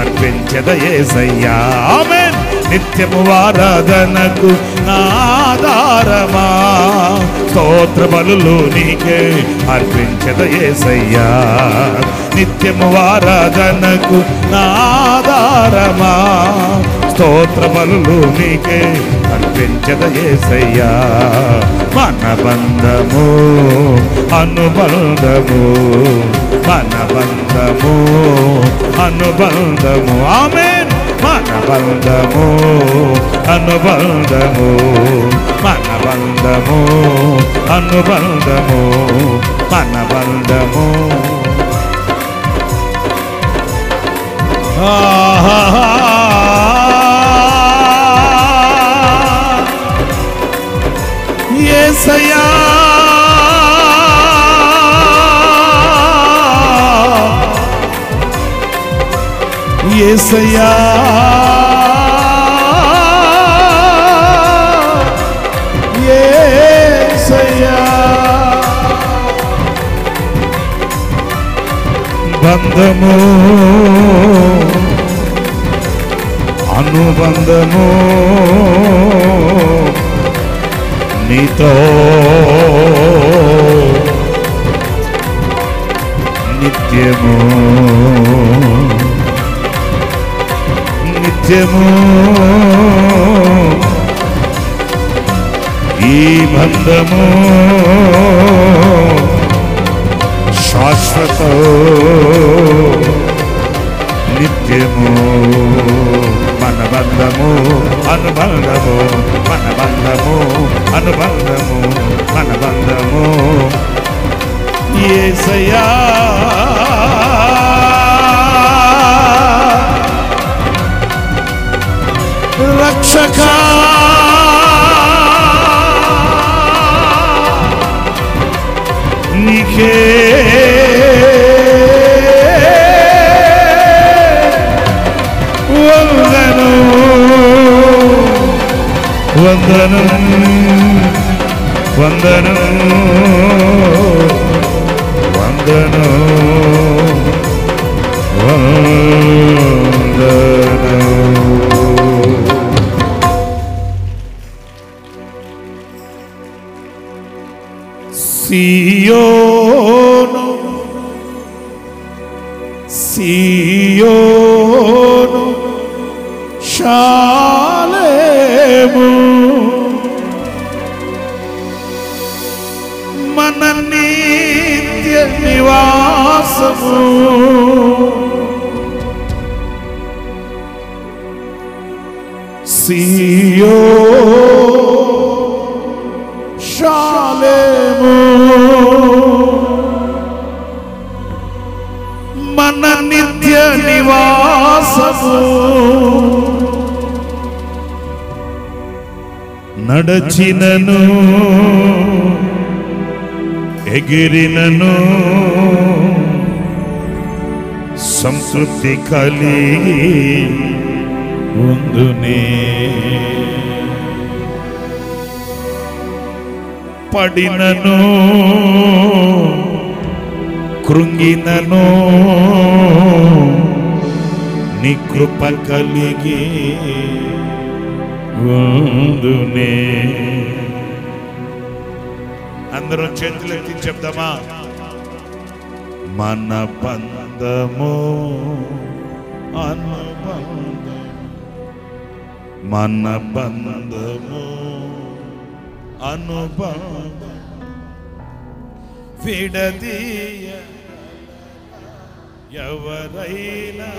S3: అర్పించెద యేసయ్యా. ఆమేన్. నిత్యము ఆరాధనకు నాదారమా, స్తోత్ర బలులు నీకే అర్పించెద యేసయ్యా. నిత్యము ఆరాధనకు నాదారమా, స్తోత్ర బలులు నీకే అర్పించెద యేసయ్యా. మన బంధము అనుబంధము, మన బంధము అనుబంధము. ఆమేన్. మన బంధము అనుబంధము, మన బంధము అనుబంధము, మన బంధము. యేసయ్యా యేసయ్యా యేసయ్యా. బంధము అనుబంధము నీతో నిత్యము నిత్యము. ఈ బంధము శాశ్వత నిత్యము. మన బంధము అనుబంధము, మన బంధము అనుబంధము, మన బంధము. యేసయ్యా రక్షకా, నీకే వందనం వందనం వందనం వందనం వందనం. సియోను సియోను షాలేము శాలేము మన నిత్య నివాసము సియో శాలేము మన నిత్య నివాసము నడచినను ఎగిరినను సంతృప్తి కలిగి ఉందునే పడినను కృంగినను నీ కృప కలిగి ఉందునే. అందరూ చేతులెత్తి చెప్దామా? మన బంధము అనుబంధం, మన బంధము అనుబంధం విడదీయ ఎవరైనా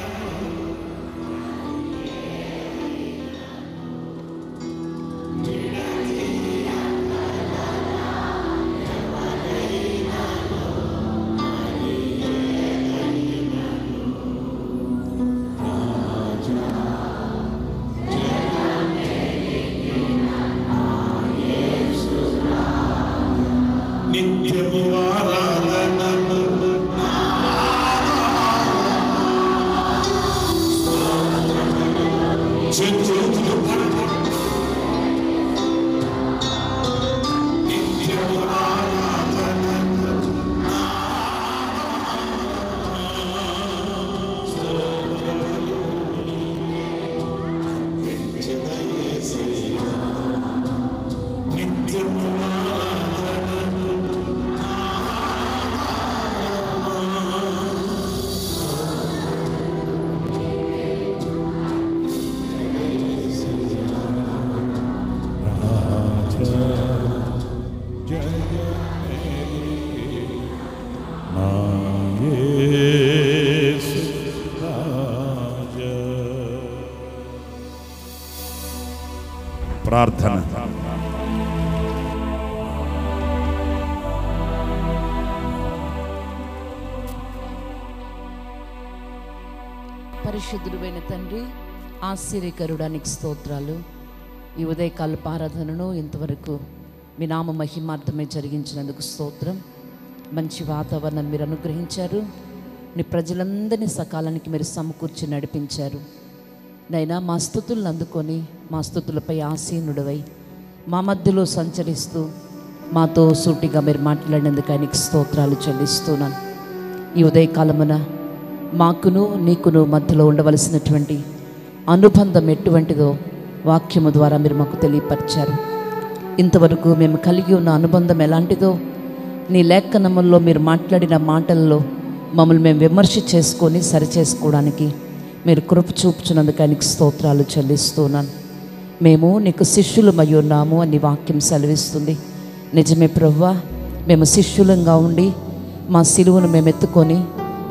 S3: ప్రార్థన.
S2: పరిశుద్ధుడైన తండ్రి, ఆశ్చర్యకరుడానికి స్తోత్రాలు. ఈ ఉదయకాలపు ఆరాధనను ఇంతవరకు మీ నామ మహిమార్థమే జరిగించినందుకు స్తోత్రం. మంచి వాతావరణం మీరు అనుగ్రహించారు. నీ ప్రజలందరినీ సకాలానికి మీరు సమకూర్చి నడిపించారు. నైనా మా స్తుతులను అందుకొని మా స్తుతులపై ఆసీనుడవై మా మధ్యలో సంచరిస్తూ మాతో సూటిగా మీరు మాట్లాడినందుకు ఆయనకి స్తోత్రాలు చెల్లిస్తున్నాను. ఈ ఉదయకాలమున మాకును నీకును మధ్యలో ఉండవలసినటువంటి అనుబంధం ఎటువంటిదో వాక్యము ద్వారా మీరు మాకు తెలియపరిచారు. ఇంతవరకు మేము కలిగి ఉన్న అనుబంధం ఎలాంటిదో నీ లేఖనముల్లో మీరు మాట్లాడిన మాటల్లో మమ్మల్ని మేము విమర్శ చేసుకొని సరిచేసుకోవడానికి మీరు కృప చూపుచున్నందుకు ఆయనకి స్తోత్రాలు చెల్లిస్తున్నాను. మేము నీకు శిష్యులమై ఉన్నాము అని వాక్యం సెలవిస్తుంది. నిజమే ప్రభువా, మేము శిష్యులంగా ఉండి మా సిలువను మేము ఎత్తుకొని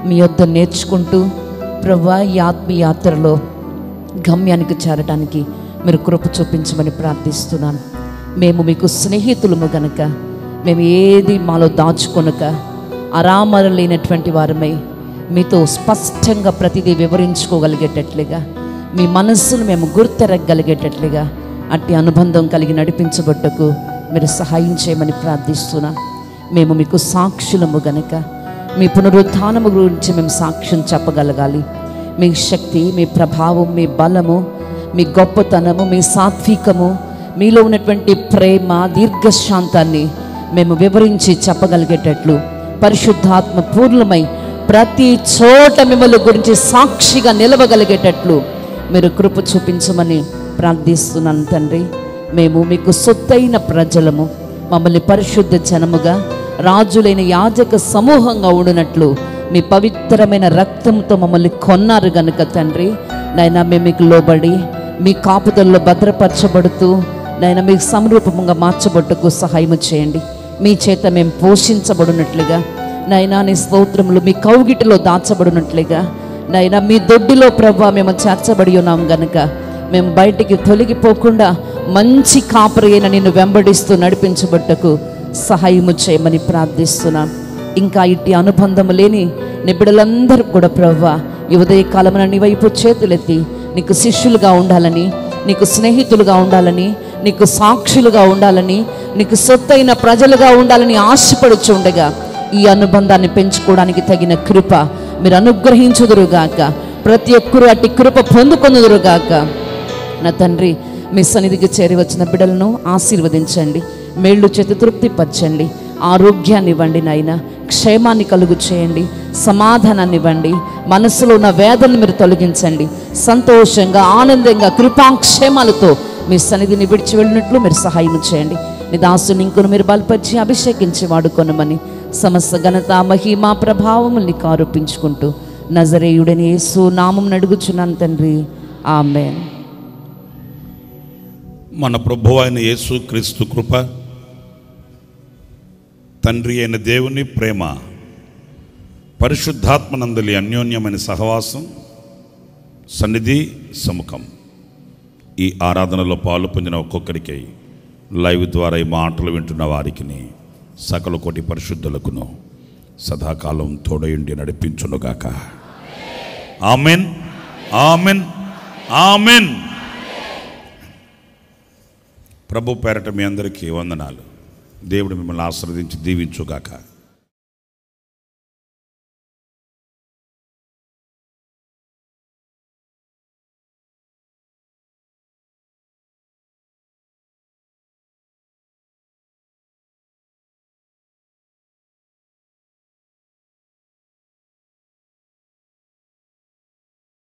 S2: మీ యొద్ద నేర్చుకుంటూ ప్రభువా ఈ ఆత్మీయ యాత్రలో గమ్యానికి చేరడానికి మీరు కృప చూపించమని ప్రార్థిస్తున్నాను. మేము మీకు స్నేహితులము గనక మేము ఏది మాలో దాచుకొనక అరామర లేనటువంటి వారమై మీతో స్పష్టంగా ప్రతిదీ వివరించుకోగలిగేటట్లుగా మీ మనస్సును మేము గుర్తెరగలిగేటట్లుగా అట్టి అనుబంధం కలిగి నడిపించబట్టకు మీరు సహాయం చేయమని ప్రార్థిస్తున్నాను. మేము మీకు సాక్షులము గనక మీ పునరుత్థానము గురించి మేము సాక్ష్యం చెప్పగలగాలి. మీ శక్తి, మీ ప్రభావం, మీ బలము, మీ గొప్పతనము, మీ సాత్వికము, మీలో ఉన్నటువంటి ప్రేమ, దీర్ఘశాంతాన్ని మేము వివరించి చెప్పగలిగేటట్లు పరిశుద్ధాత్మ పూర్ణమై ప్రతి చోట మిమ్మల్ని గురించి సాక్షిగా నిలవగలిగేటట్లు మీరు కృప చూపించమని ప్రార్థిస్తున్నాను తండ్రి. మేము మీకు సొత్తైన ప్రజలము, మమ్మల్ని పరిశుద్ధ జనముగా, రాజులైన యాజక సమూహంగా ఉండినట్లు మీ పవిత్రమైన రక్తంతో మమ్మల్ని కొన్నారు గనుక తండ్రి, నైనా మేము మీకు లోబడి మీ కాపుదల్లో భద్రపరచబడుతూ నాయన మీకు సమరూపంగా మార్చబట్టుకు సహాయం చేయండి. మీ చేత మేము పోషించబడినట్లుగా నాయనా నీ స్తోత్రములు మీ కౌగిటిలో దాచబడినట్లుగా నాయనా మీ దొడ్డిలో ప్రభువా మేము చేర్చబడి ఉన్నాం గనుక మేము బయటికి తొలగిపోకుండా మంచి కాపరి అయిన నిన్ను వెంబడిస్తూ నడిపించబట్టకు సహాయము చేయమని ప్రార్థిస్తున్నాం. ఇంకా ఇట్టి అనుబంధము లేని నిబిడలందరూ కూడా ప్రభువా ఈ ఉదయకాలమున నీ వైపు చేతులెత్తి నీకు శిష్యులుగా ఉండాలని, నీకు స్నేహితులుగా ఉండాలని, నీకు సాక్షులుగా ఉండాలని, నీకు సొత్తైన ప్రజలుగా ఉండాలని ఆశపడుచు ఉండగా ఈ అనుబంధాన్ని పెంచుకోవడానికి తగిన కృప మీరు అనుగ్రహించుదురుగాక. ప్రతి ఒక్కరూ అట్టి కృప పొందుకొనుదురుగాక. నా తండ్రి మీ సన్నిధికి చేరి వచ్చిన బిడ్డలను ఆశీర్వదించండి, మేళ్ళు చేతి తృప్తిపరచండి, ఆరోగ్యాన్ని ఇవ్వండి నాయన, క్షేమాన్ని కలుగు చేయండి, సమాధానాన్ని ఇవ్వండి, మనసులో ఉన్న వేదనను మీరు తొలగించండి, సంతోషంగా ఆనందంగా కృపాక్షేమాలతో మీ సన్నిధిని విడిచి వెళ్ళినట్లు మీరు సహాయం చేయండి. నీ దాసుని ఇంకొను మీరు బలపరిచి అభిషేకించి వాడుకొనమని సమస్త ఘనత మహిమా ప్రభావములు నీకు ఆరోపించుకుంటూ నజరేయుడని యేసు నామం అడుగుచున్నాను తండ్రి, ఆమేన్.
S1: మన ప్రభువు అయిన యేసు క్రీస్తు కృప, తండ్రి అయిన దేవుని ప్రేమ, పరిశుద్ధాత్మనందలి అన్యోన్యమైన సహవాసం, సన్నిధి, సముఖం ఈ ఆరాధనలో పాలు పొందిన ఒక్కొక్కరికి, లైవ్ ద్వారా ఈ మాటలు వింటున్న వారికి, సకల కోటి పరిశుద్ధులకును సదాకాలం తోడయుండి నడిపించునుగాక. Amen, amen, amen. ప్రభు పేరట మీ అందరికీ వందనాలు. దేవుడు మిమ్మల్ని ఆశీర్వదించి దీవించుగాక.